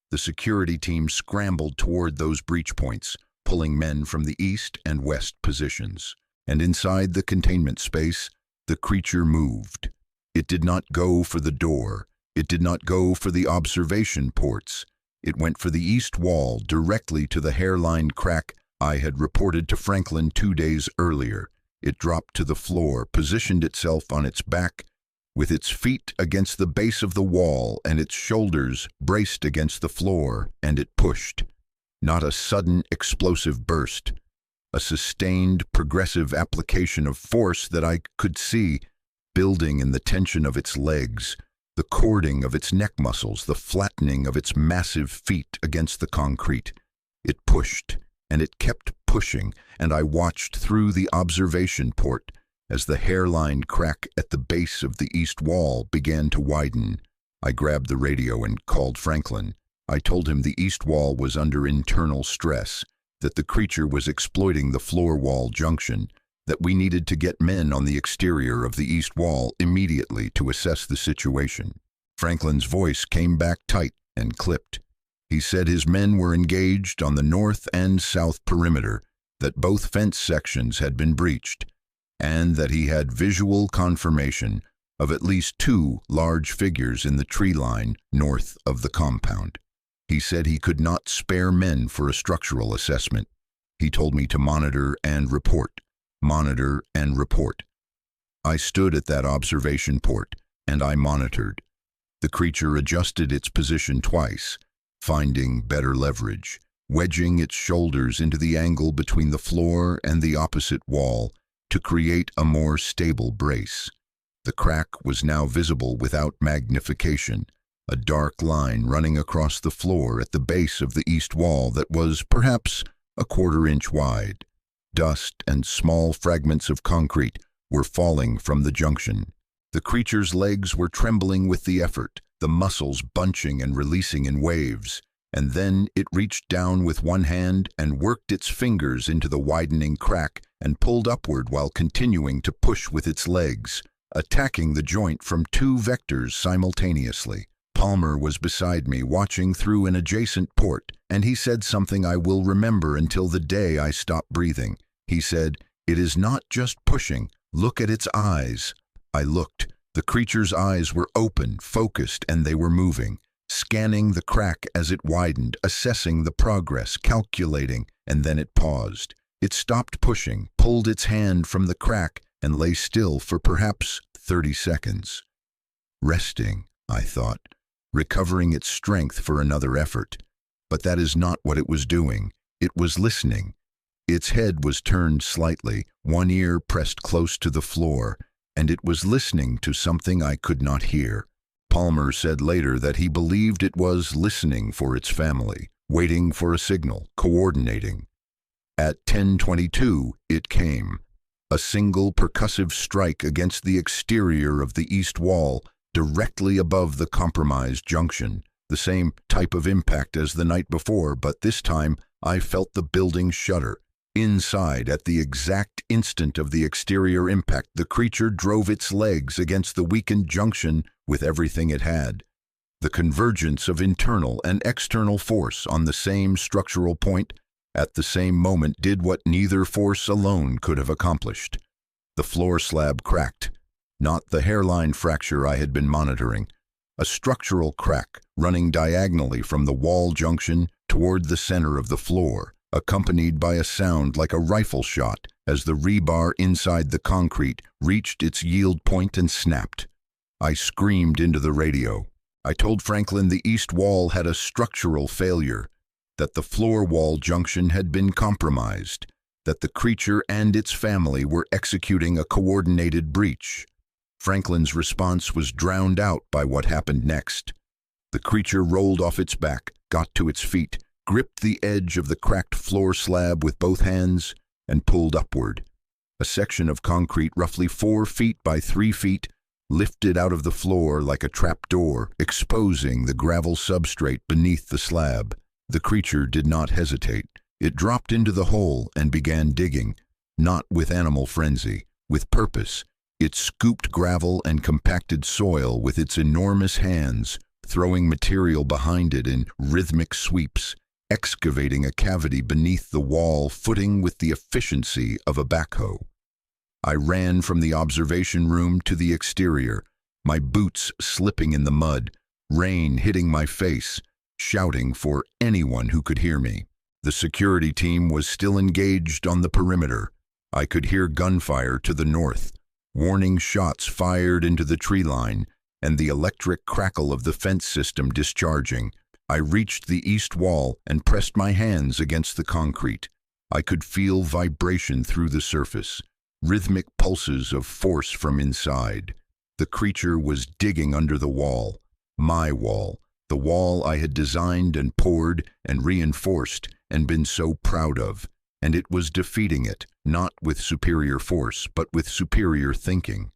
Speaker 1: The security team scrambled toward those breach points, pulling men from the east and west positions. And inside the containment space, the creature moved. It did not go for the door. It did not go for the observation ports. It went for the east wall, directly to the hairline crack I had reported to Franklin 2 days earlier. It dropped to the floor, positioned itself on its back, with its feet against the base of the wall and its shoulders braced against the floor, and it pushed. Not a sudden, explosive burst. A sustained, progressive application of force that I could see, building in the tension of its legs, the cording of its neck muscles, the flattening of its massive feet against the concrete. It pushed, and it kept pushing, and I watched through the observation port as the hairline crack at the base of the east wall began to widen. I grabbed the radio and called Franklin. I told him the east wall was under internal stress, that the creature was exploiting the floor wall junction, that we needed to get men on the exterior of the east wall immediately to assess the situation. Franklin's voice came back tight and clipped. He said his men were engaged on the north and south perimeter, that both fence sections had been breached, and that he had visual confirmation of at least two large figures in the tree line north of the compound. He said he could not spare men for a structural assessment. He told me to monitor and report. Monitor and report. I stood at that observation port, and I monitored. The creature adjusted its position twice, finding better leverage, wedging its shoulders into the angle between the floor and the opposite wall to create a more stable brace. The crack was now visible without magnification, a dark line running across the floor at the base of the east wall that was perhaps a quarter-inch wide. Dust and small fragments of concrete were falling from the junction. The creature's legs were trembling with the effort, the muscles bunching and releasing in waves, and then it reached down with one hand and worked its fingers into the widening crack and pulled upward while continuing to push with its legs, attacking the joint from two vectors simultaneously. Palmer was beside me, watching through an adjacent port, and he said something I will remember until the day I stop breathing. He said, "It is not just pushing. Look at its eyes." I looked. The creature's eyes were open, focused, and they were moving, scanning the crack as it widened, assessing the progress, calculating, and then it paused. It stopped pushing, pulled its hand from the crack, and lay still for perhaps 30 seconds. Resting, I thought, recovering its strength for another effort. But that is not what it was doing. It was listening. Its head was turned slightly, one ear pressed close to the floor, and it was listening to something I could not hear. Palmer said later that he believed it was listening for its family, waiting for a signal, coordinating. At 10:22, it came. A single percussive strike against the exterior of the east wall, directly above the compromised junction. The same type of impact as the night before, but this time I felt the building shudder. Inside, at the exact instant of the exterior impact, the creature drove its legs against the weakened junction with everything it had. The convergence of internal and external force on the same structural point at the same moment did what neither force alone could have accomplished. The floor slab cracked. not the hairline fracture I had been monitoring. A structural crack running diagonally from the wall junction toward the center of the floor, accompanied by a sound like a rifle shot as the rebar inside the concrete reached its yield point and snapped. I screamed into the radio. I told Franklin the east wall had a structural failure, that the floor wall junction had been compromised, that the creature and its family were executing a coordinated breach. Franklin's response was drowned out by what happened next. The creature rolled off its back, got to its feet, gripped the edge of the cracked floor slab with both hands, and pulled upward. A section of concrete roughly 4 feet by 3 feet lifted out of the floor like a trapdoor, exposing the gravel substrate beneath the slab. The creature did not hesitate. It dropped into the hole and began digging, not with animal frenzy, with purpose. It scooped gravel and compacted soil with its enormous hands, throwing material behind it in rhythmic sweeps, excavating a cavity beneath the wall footing with the efficiency of a backhoe. I ran from the observation room to the exterior, my boots slipping in the mud, rain hitting my face, shouting for anyone who could hear me. The security team was still engaged on the perimeter. I could hear gunfire to the north, warning shots fired into the tree line, and the electric crackle of the fence system discharging. I reached the east wall and pressed my hands against the concrete. I could feel vibration through the surface, rhythmic pulses of force from inside. The creature was digging under the wall, my wall, the wall I had designed and poured and reinforced and been so proud of, and it was defeating it, not with superior force, but with superior thinking.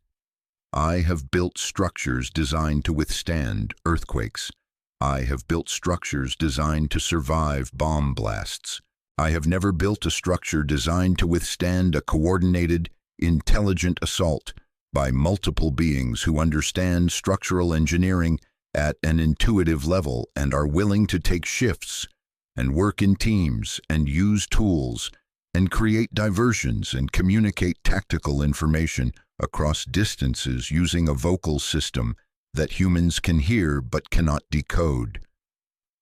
Speaker 1: I have built structures designed to withstand earthquakes. I have built structures designed to survive bomb blasts. I have never built a structure designed to withstand a coordinated, intelligent assault by multiple beings who understand structural engineering at an intuitive level and are willing to take shifts and work in teams and use tools and create diversions and communicate tactical information across distances using a vocal system that humans can hear but cannot decode.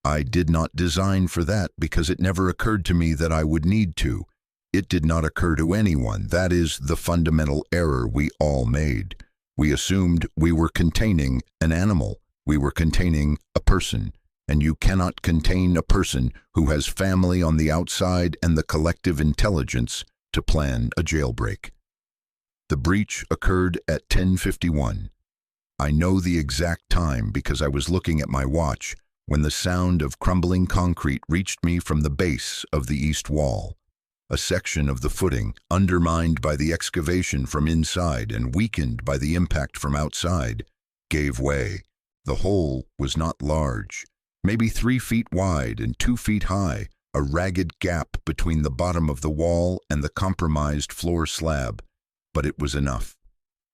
Speaker 1: I did not design for that because it never occurred to me that I would need to. It did not occur to anyone. That is the fundamental error we all made. We assumed we were containing an animal. We were containing a person. And you cannot contain a person who has family on the outside and the collective intelligence to plan a jailbreak. The breach occurred at 10:51. I know the exact time because I was looking at my watch when the sound of crumbling concrete reached me from the base of the east wall. A section of the footing, undermined by the excavation from inside and weakened by the impact from outside, gave way. The hole was not large, maybe 3 feet wide and 2 feet high, a ragged gap between the bottom of the wall and the compromised floor slab, but it was enough.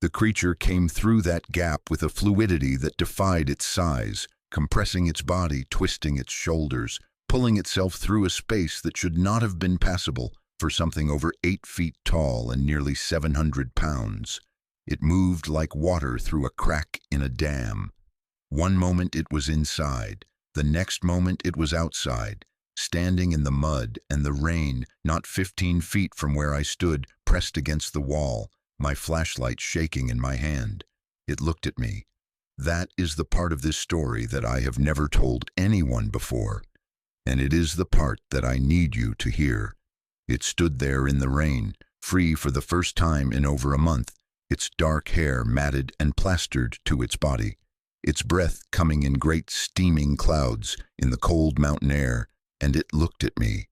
Speaker 1: The creature came through that gap with a fluidity that defied its size, compressing its body, twisting its shoulders, pulling itself through a space that should not have been passable for something over 8 feet tall and nearly 700 pounds. It moved like water through a crack in a dam. One moment it was inside, the next moment it was outside, standing in the mud and the rain, not 15 feet from where I stood, pressed against the wall, my flashlight shaking in my hand. It looked at me. That is the part of this story that I have never told anyone before, and it is the part that I need you to hear. It stood there in the rain, free for the first time in over a month, its dark hair matted and plastered to its body, its breath coming in great steaming clouds in the cold mountain air, and it looked at me,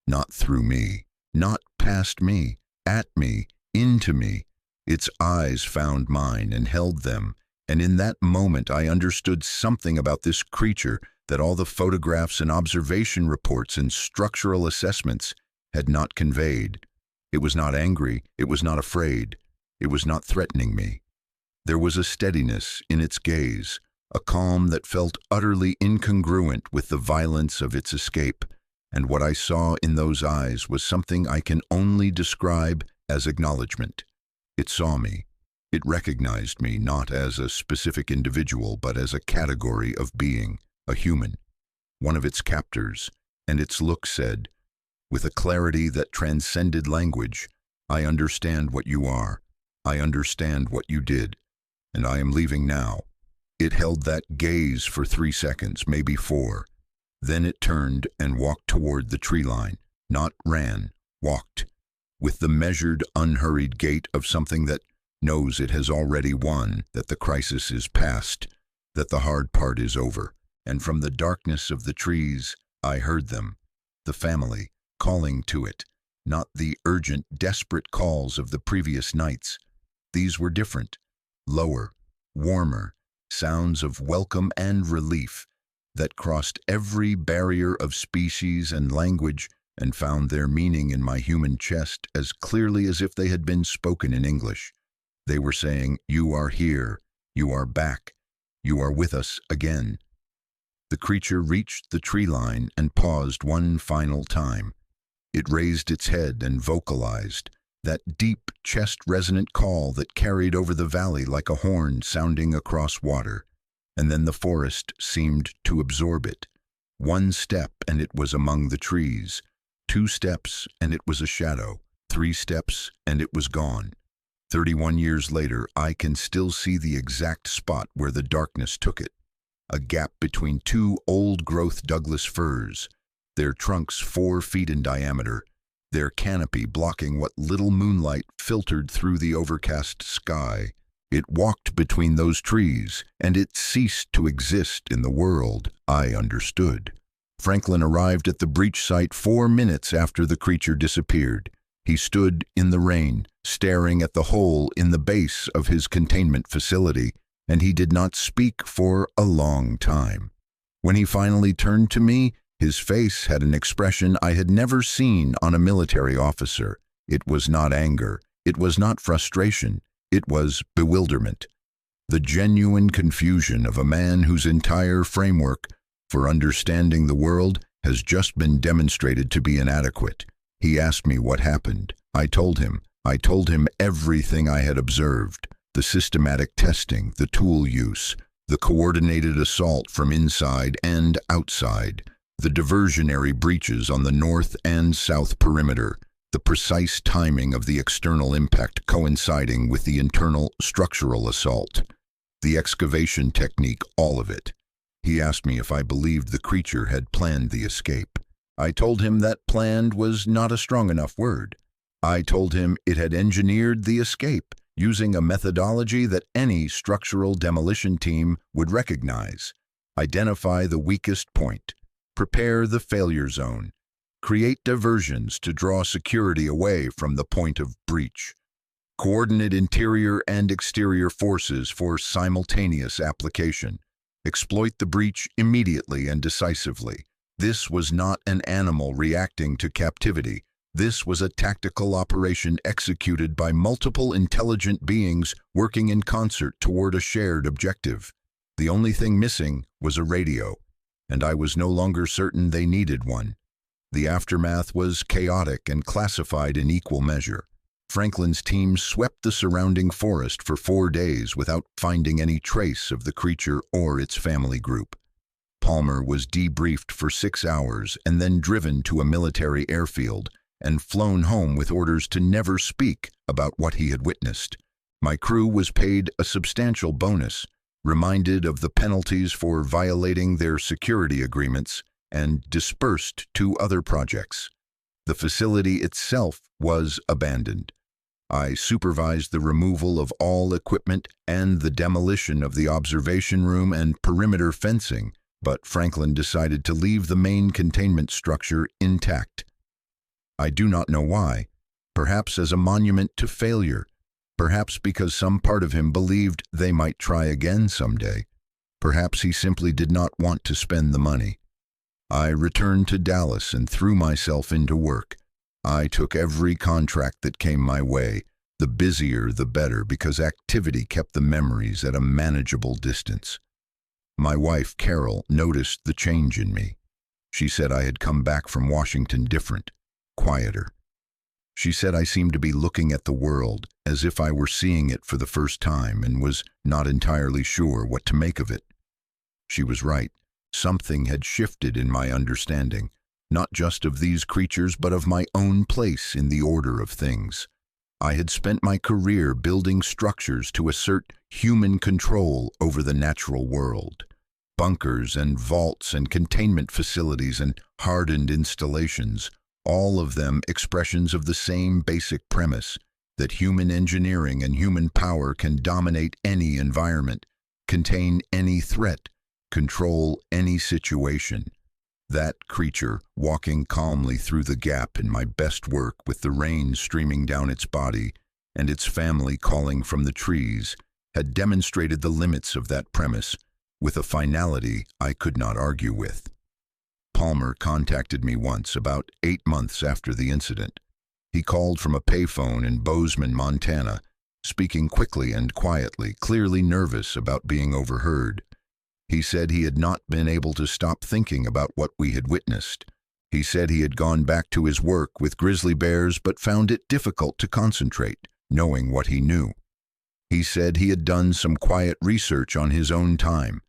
Speaker 1: not through me, not past me, at me, into me. Its eyes found mine and held them, and in that moment I understood something about this creature that all the photographs and observation reports and structural assessments had not conveyed. It was not angry, it was not afraid, it was not threatening me. There was a steadiness in its gaze, a calm that felt utterly incongruent with the violence of its escape, and what I saw in those eyes was something I can only describe as acknowledgement. It saw me. It recognized me not as a specific individual, but as a category of being, a human, one of its captors, and its look said, with a clarity that transcended language, "I understand what you are. I understand what you did, and I am leaving now." It held that gaze for 3 seconds, maybe 4. Then it turned and walked toward the tree line. Not ran, walked, with the measured, unhurried gait of something that knows it has already won, that the crisis is past, that the hard part is over. And from the darkness of the trees, I heard them, the family, calling to it, not the urgent, desperate calls of the previous nights. These were different, lower, warmer, sounds of welcome and relief that crossed every barrier of species and language and found their meaning in my human chest as clearly as if they had been spoken in English. They were saying, "You are here, you are back, you are with us again." The creature reached the tree line and paused one final time. It raised its head and vocalized, that deep, chest-resonant call that carried over the valley like a horn sounding across water, and then the forest seemed to absorb it. 1 step and it was among the trees, 2 steps and it was a shadow, 3 steps and it was gone. 31 years later, I can still see the exact spot where the darkness took it, a gap between 2 old-growth Douglas firs, their trunks 4 feet in diameter, their canopy blocking what little moonlight filtered through the overcast sky. It walked between those trees, and it ceased to exist in the world I understood. Franklin arrived at the breach site 4 minutes after the creature disappeared. He stood in the rain, staring at the hole in the base of his containment facility, and he did not speak for a long time. When he finally turned to me, his face had an expression I had never seen on a military officer. It was not anger. It was not frustration. It was bewilderment. The genuine confusion of a man whose entire framework for understanding the world has just been demonstrated to be inadequate. He asked me what happened. I told him everything I had observed, the systematic testing, the tool use, the coordinated assault from inside and outside, the diversionary breaches on the north and south perimeter, the precise timing of the external impact coinciding with the internal structural assault, the excavation technique, all of it. He asked me if I believed the creature had planned the escape. I told him that planned was not a strong enough word. I told him it had engineered the escape using a methodology that any structural demolition team would recognize. Identify the weakest point, prepare the failure zone, create diversions to draw security away from the point of breach, coordinate interior and exterior forces for simultaneous application, exploit the breach immediately and decisively. This was not an animal reacting to captivity. This was a tactical operation executed by multiple intelligent beings working in concert toward a shared objective. The only thing missing was a radio, and I was no longer certain they needed one. The aftermath was chaotic and classified in equal measure. Franklin's team swept the surrounding forest for 4 days without finding any trace of the creature or its family group. Palmer was debriefed for 6 hours and then driven to a military airfield and flown home with orders to never speak about what he had witnessed. My crew was paid a substantial bonus, reminded of the penalties for violating their security agreements, and dispersed to other projects. The facility itself was abandoned. I supervised the removal of all equipment and the demolition of the observation room and perimeter fencing, but Franklin decided to leave the main containment structure intact. I do not know why. Perhaps as a monument to failure. Perhaps because some part of him believed they might try again someday. Perhaps he simply did not want to spend the money. I returned to Dallas and threw myself into work. I took every contract that came my way. The busier, the better, because activity kept the memories at a manageable distance. My wife, Carol, noticed the change in me. She said I had come back from Washington different, quieter. She said I seemed to be looking at the world as if I were seeing it for the first time and was not entirely sure what to make of it. She was right. Something had shifted in my understanding, not just of these creatures, but of my own place in the order of things. I had spent my career building structures to assert human control over the natural world. Bunkers and vaults and containment facilities and hardened installations, all of them expressions of the same basic premise, that human engineering and human power can dominate any environment, contain any threat, control any situation. That creature, walking calmly through the gap in my best work with the rain streaming down its body and its family calling from the trees, had demonstrated the limits of that premise with a finality I could not argue with. Palmer contacted me once, about 8 months after the incident. He called from a payphone in Bozeman, Montana, speaking quickly and quietly, clearly nervous about being overheard. He said he had not been able to stop thinking about what we had witnessed. He said he had gone back to his work with grizzly bears but found it difficult to concentrate, knowing what he knew. He said he had done some quiet research on his own time,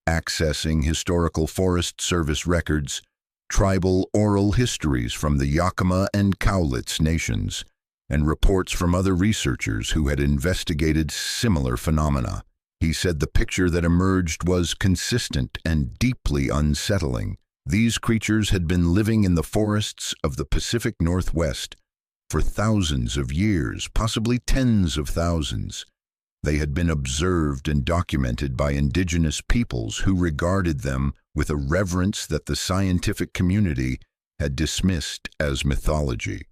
Speaker 1: accessing historical Forest Service records, tribal oral histories from the Yakima and Cowlitz nations, and reports from other researchers who had investigated similar phenomena. He said the picture that emerged was consistent and deeply unsettling. These creatures had been living in the forests of the Pacific Northwest for thousands of years, possibly tens of thousands. They had been observed and documented by indigenous peoples who regarded them with a reverence that the scientific community had dismissed as mythology.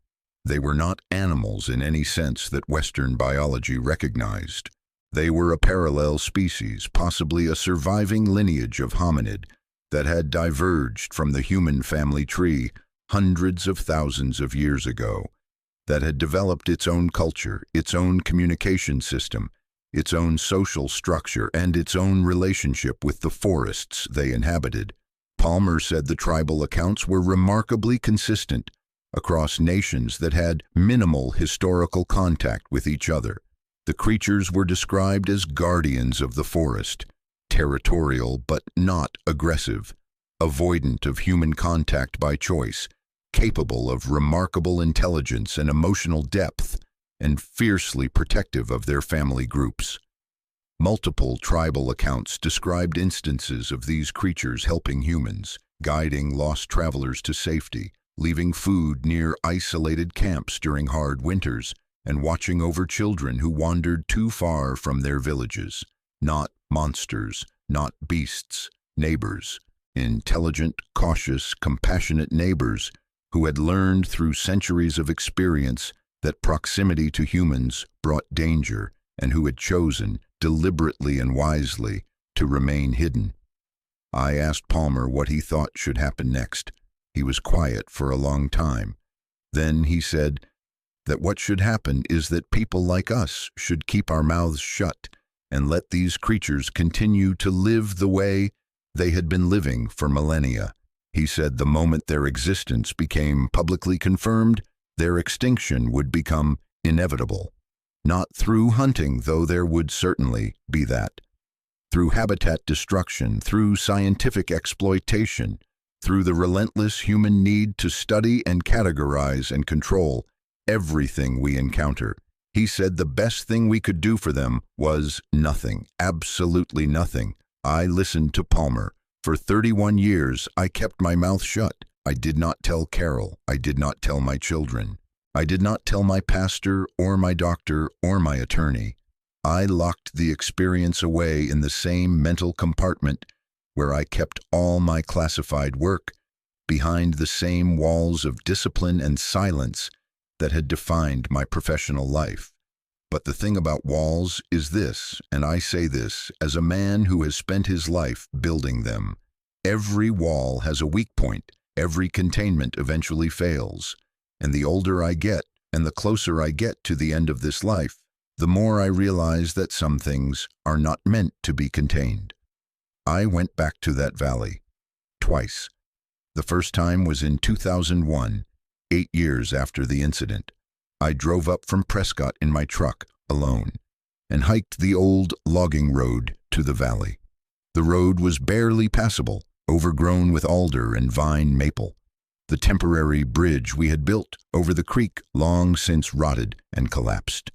Speaker 1: They were not animals in any sense that Western biology recognized. They were a parallel species, possibly a surviving lineage of hominid that had diverged from the human family tree hundreds of thousands of years ago, that had developed its own culture, its own communication system, its own social structure, and its own relationship with the forests they inhabited. Palmer said the tribal accounts were remarkably consistent across nations that had minimal historical contact with each other. The creatures were described as guardians of the forest, territorial but not aggressive, avoidant of human contact by choice, capable of remarkable intelligence and emotional depth, and fiercely protective of their family groups. Multiple tribal accounts described instances of these creatures helping humans, guiding lost travelers to safety, leaving food near isolated camps during hard winters, and watching over children who wandered too far from their villages. Not monsters, not beasts, neighbors, intelligent, cautious, compassionate neighbors who had learned through centuries of experience that proximity to humans brought danger and who had chosen, deliberately and wisely, to remain hidden. I asked Palmer what he thought should happen next. He was quiet for a long time. Then he said that what should happen is that people like us should keep our mouths shut and let these creatures continue to live the way they had been living for millennia. He said the moment their existence became publicly confirmed, their extinction would become inevitable. Not through hunting, though there would certainly be that. Through habitat destruction, through scientific exploitation, through the relentless human need to study and categorize and control everything we encounter. He said the best thing we could do for them was nothing, absolutely nothing. I listened to Palmer. For 31 years, I kept my mouth shut. I did not tell Carol. I did not tell my children. I did not tell my pastor or my doctor or my attorney. I locked the experience away in the same mental compartment where I kept all my classified work, behind the same walls of discipline and silence that had defined my professional life. But the thing about walls is this, and I say this as a man who has spent his life building them. Every wall has a weak point. Every containment eventually fails. And the older I get, and the closer I get to the end of this life, the more I realize that some things are not meant to be contained. I went back to that valley. Twice. The first time was in 2001, 8 years after the incident. I drove up from Prescott in my truck, alone, and hiked the old logging road to the valley. The road was barely passable, overgrown with alder and vine maple. The temporary bridge we had built over the creek long since rotted and collapsed.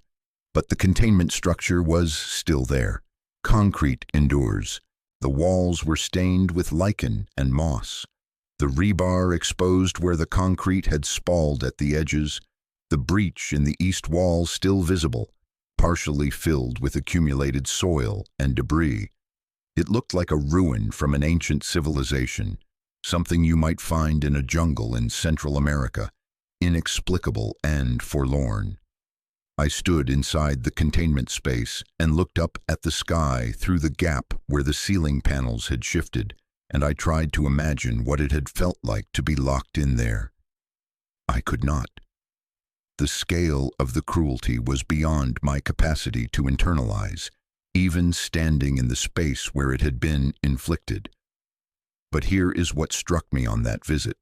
Speaker 1: But the containment structure was still there. Concrete endures. The walls were stained with lichen and moss. The rebar exposed where the concrete had spalled at the edges. The breach in the east wall still visible, partially filled with accumulated soil and debris. It looked like a ruin from an ancient civilization, something you might find in a jungle in Central America, inexplicable and forlorn. I stood inside the containment space and looked up at the sky through the gap where the ceiling panels had shifted, and I tried to imagine what it had felt like to be locked in there. I could not. The scale of the cruelty was beyond my capacity to internalize, even standing in the space where it had been inflicted. But here is what struck me on that visit.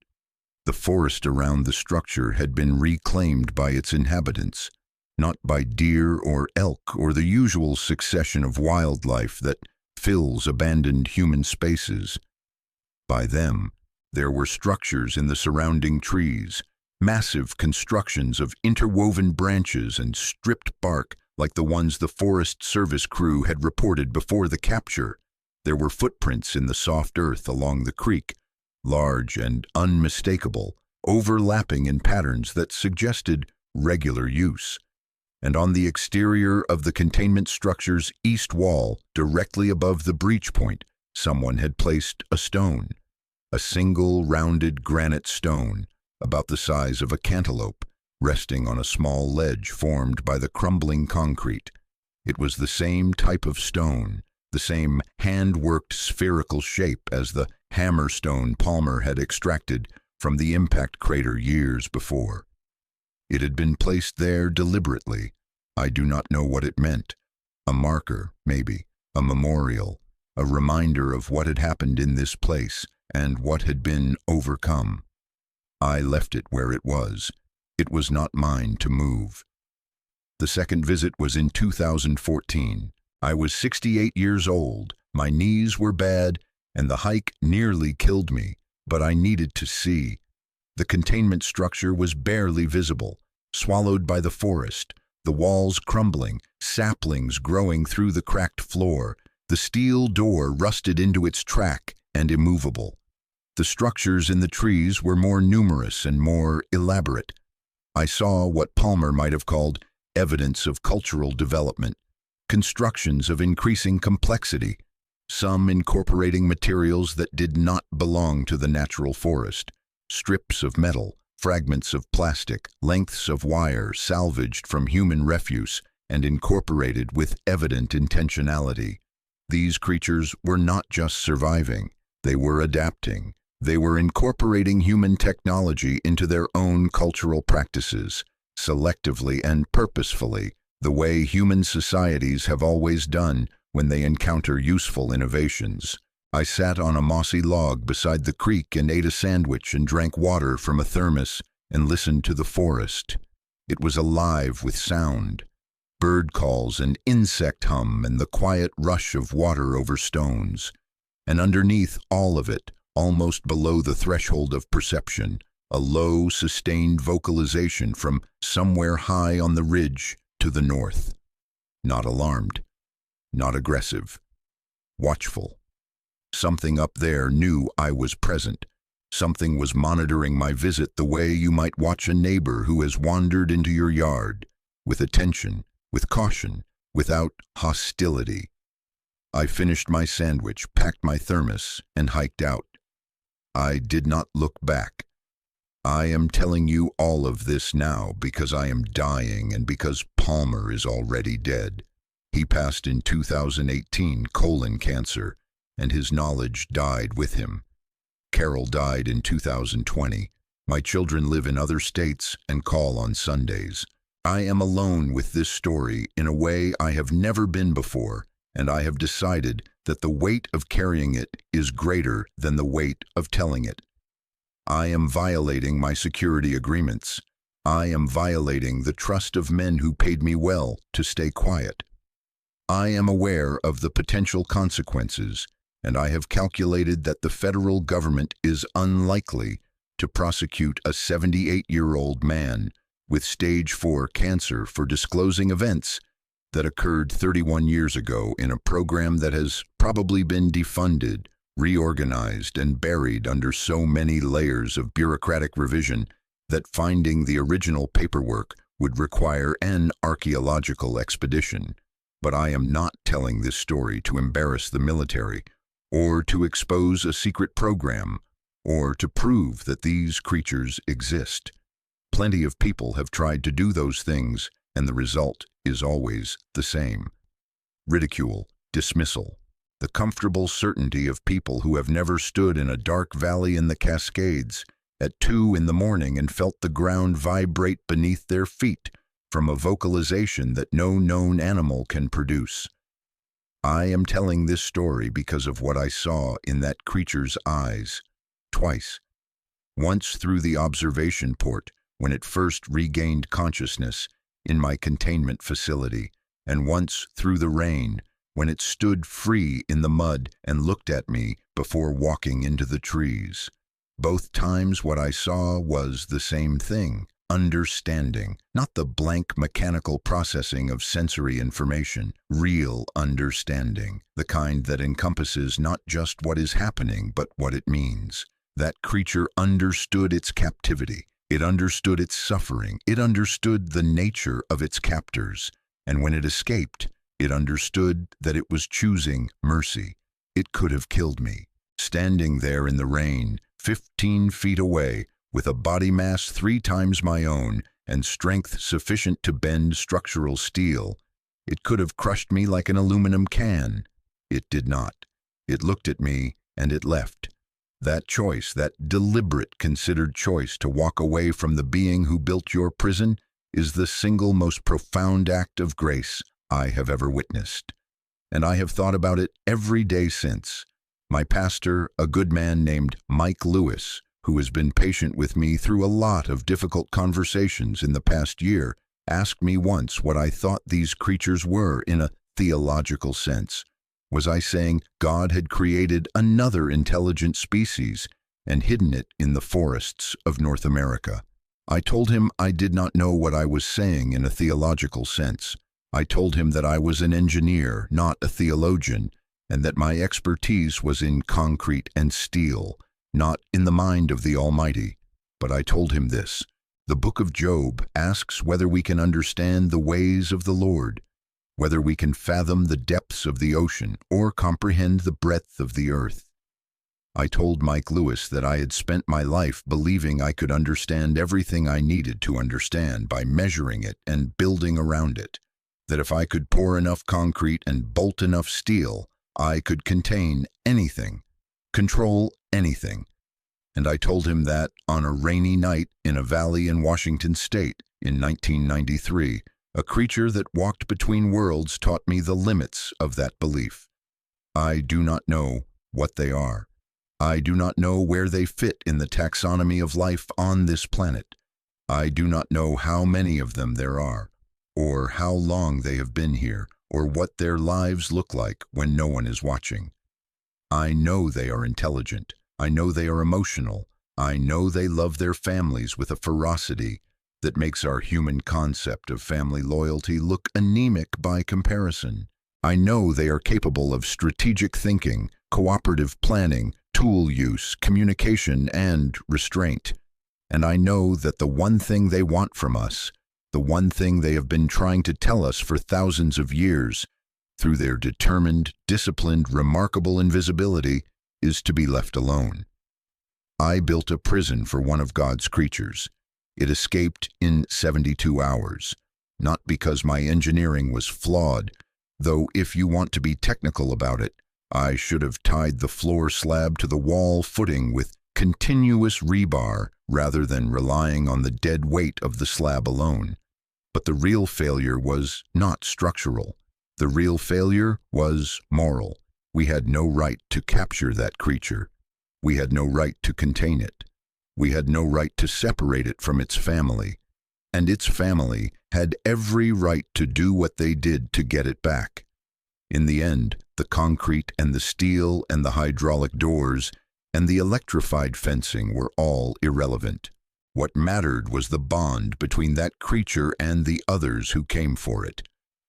Speaker 1: The forest around the structure had been reclaimed by its inhabitants, not by deer or elk or the usual succession of wildlife that fills abandoned human spaces. By them, there were structures in the surrounding trees, massive constructions of interwoven branches and stripped bark like the ones the Forest Service crew had reported before the capture. There were footprints in the soft earth along the creek, large and unmistakable, overlapping in patterns that suggested regular use. And on the exterior of the containment structure's east wall, directly above the breach point, someone had placed a stone, a single rounded granite stone, about the size of a cantaloupe, resting on a small ledge formed by the crumbling concrete. It was the same type of stone, the same hand-worked spherical shape as the hammerstone Palmer had extracted from the impact crater years before. It had been placed there deliberately. I do not know what it meant. A marker, maybe, a memorial, a reminder of what had happened in this place and what had been overcome. I left it where it was. It was not mine to move. The second visit was in 2014. I was 68 years old, my knees were bad, and the hike nearly killed me, but I needed to see. The containment structure was barely visible, swallowed by the forest, the walls crumbling, saplings growing through the cracked floor, the steel door rusted into its track and immovable. The structures in the trees were more numerous and more elaborate. I saw what Palmer might have called evidence of cultural development, constructions of increasing complexity, some incorporating materials that did not belong to the natural forest, strips of metal, fragments of plastic, lengths of wire salvaged from human refuse and incorporated with evident intentionality. These creatures were not just surviving, they were adapting. They were incorporating human technology into their own cultural practices, selectively and purposefully, the way human societies have always done when they encounter useful innovations. I sat on a mossy log beside the creek and ate a sandwich and drank water from a thermos and listened to the forest. It was alive with sound, bird calls and insect hum and the quiet rush of water over stones. And underneath all of it, almost below the threshold of perception, a low, sustained vocalization from somewhere high on the ridge to the north. Not alarmed, not aggressive, watchful. Something up there knew I was present. Something was monitoring my visit the way you might watch a neighbor who has wandered into your yard, with attention, with caution, without hostility. I finished my sandwich, packed my thermos, and hiked out. I did not look back. I am telling you all of this now because I am dying and because Palmer is already dead. He passed in 2018, colon cancer, and his knowledge died with him. Carol died in 2020. My children live in other states and call on Sundays. I am alone with this story in a way I have never been before, and I have decided that the weight of carrying it is greater than the weight of telling it. I am violating my security agreements. I am violating the trust of men who paid me well to stay quiet. I am aware of the potential consequences, and I have calculated that the federal government is unlikely to prosecute a 78-year-old man with stage 4 cancer for disclosing events that occurred 31 years ago in a program that has probably been defunded, reorganized, and buried under so many layers of bureaucratic revision that finding the original paperwork would require an archaeological expedition. But I am not telling this story to embarrass the military, or to expose a secret program, or to prove that these creatures exist. Plenty of people have tried to do those things, and the result is always the same. Ridicule, dismissal, the comfortable certainty of people who have never stood in a dark valley in the Cascades at 2 in the morning and felt the ground vibrate beneath their feet from a vocalization that no known animal can produce. I am telling this story because of what I saw in that creature's eyes, twice. Once through the observation port, when it first regained consciousness in my containment facility, and once through the rain, when it stood free in the mud and looked at me before walking into the trees. Both times what I saw was the same thing, understanding, not the blank mechanical processing of sensory information, real understanding, the kind that encompasses not just what is happening, but what it means. That creature understood its captivity. It understood its suffering. It understood the nature of its captors. And when it escaped, it understood that it was choosing mercy. It could have killed me. Standing there in the rain, 15 feet away, with a body mass 3 times my own and strength sufficient to bend structural steel, it could have crushed me like an aluminum can. It did not. It looked at me and it left. That choice, that deliberate, considered choice to walk away from the being who built your prison, is the single most profound act of grace I have ever witnessed. And I have thought about it every day since. My pastor, a good man named Mike Lewis, who has been patient with me through a lot of difficult conversations in the past year, asked me once what I thought these creatures were in a theological sense. Was I saying God had created another intelligent species and hidden it in the forests of North America? I told him I did not know what I was saying in a theological sense. I told him that I was an engineer, not a theologian, and that my expertise was in concrete and steel, not in the mind of the Almighty. But I told him this: the book of Job asks whether we can understand the ways of the Lord, whether we can fathom the depths of the ocean or comprehend the breadth of the earth. I told Mike Lewis that I had spent my life believing I could understand everything I needed to understand by measuring it and building around it, that if I could pour enough concrete and bolt enough steel, I could contain anything, control anything. And I told him that on a rainy night in a valley in Washington State in 1993, a creature that walked between worlds taught me the limits of that belief. I do not know what they are. I do not know where they fit in the taxonomy of life on this planet. I do not know how many of them there are, or how long they have been here, or what their lives look like when no one is watching. I know they are intelligent. I know they are emotional. I know they love their families with a ferocity that makes our human concept of family loyalty look anemic by comparison. I know they are capable of strategic thinking, cooperative planning, tool use, communication, and restraint. And I know that the one thing they want from us, the one thing they have been trying to tell us for thousands of years, through their determined, disciplined, remarkable invisibility, is to be left alone. I built a prison for one of God's creatures. It escaped in 72 hours, not because my engineering was flawed, though if you want to be technical about it, I should have tied the floor slab to the wall footing with continuous rebar rather than relying on the dead weight of the slab alone. But the real failure was not structural. The real failure was moral. We had no right to capture that creature. We had no right to contain it. We had no right to separate it from its family. and its family had every right to do what they did to get it back. In the end, the concrete and the steel and the hydraulic doors and the electrified fencing were all irrelevant. What mattered was the bond between that creature and the others who came for it.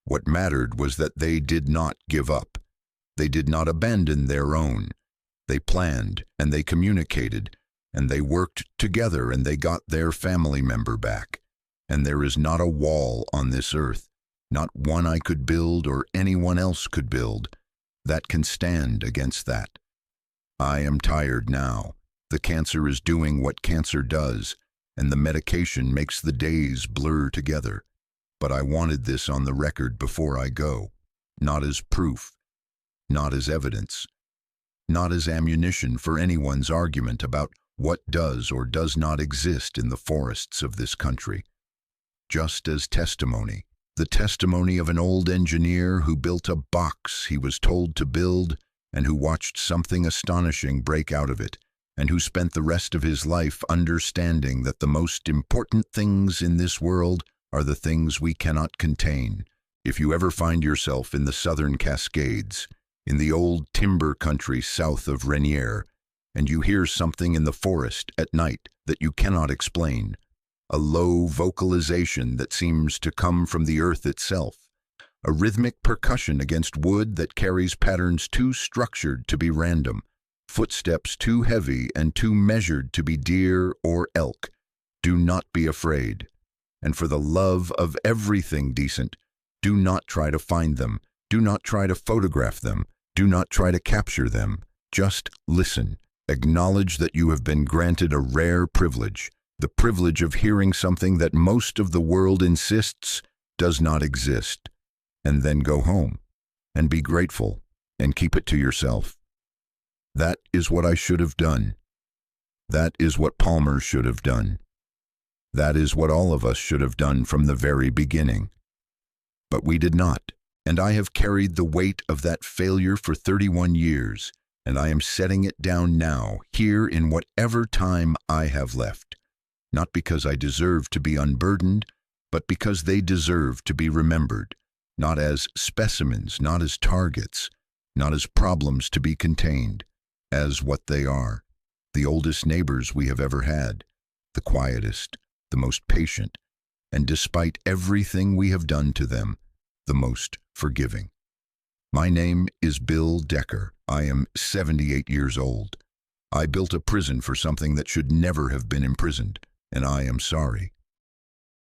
Speaker 1: What mattered was that they did not give up. They did not abandon their own. They planned and they communicated and they worked together and they got their family member back. And there is not a wall on this earth, not one I could build or anyone else could build, that can stand against that. I am tired now. The cancer is doing what cancer does, and the medication makes the days blur together. But I wanted this on the record before I go, not as proof, not as evidence, not as ammunition for anyone's argument about what does or does not exist in the forests of this country. Just as testimony, the testimony of an old engineer who built a box he was told to build and who watched something astonishing break out of it, and who spent the rest of his life understanding that the most important things in this world are the things we cannot contain. If you ever find yourself in the southern Cascades, in the old timber country south of Rainier, and you hear something in the forest at night that you cannot explain, a low vocalization that seems to come from the earth itself, a rhythmic percussion against wood that carries patterns too structured to be random, footsteps too heavy and too measured to be deer or elk, do not be afraid. And for the love of everything decent, do not try to find them, do not try to photograph them, do not try to capture them. Just listen. Acknowledge that you have been granted a rare privilege, the privilege of hearing something that most of the world insists does not exist, and then go home and be grateful and keep it to yourself. That is what I should have done. That is what Palmer should have done. That is what all of us should have done from the very beginning. But we did not, and I have carried the weight of that failure for 31 years, and I am setting it down now, here in whatever time I have left. Not because I deserve to be unburdened, but because they deserve to be remembered, not as specimens, not as targets, not as problems to be contained, as what they are, the oldest neighbors we have ever had, the quietest, the most patient, and despite everything we have done to them, the most forgiving. My name is Bill Decker. I am 78 years old. I built a prison for something that should never have been imprisoned, and I am sorry.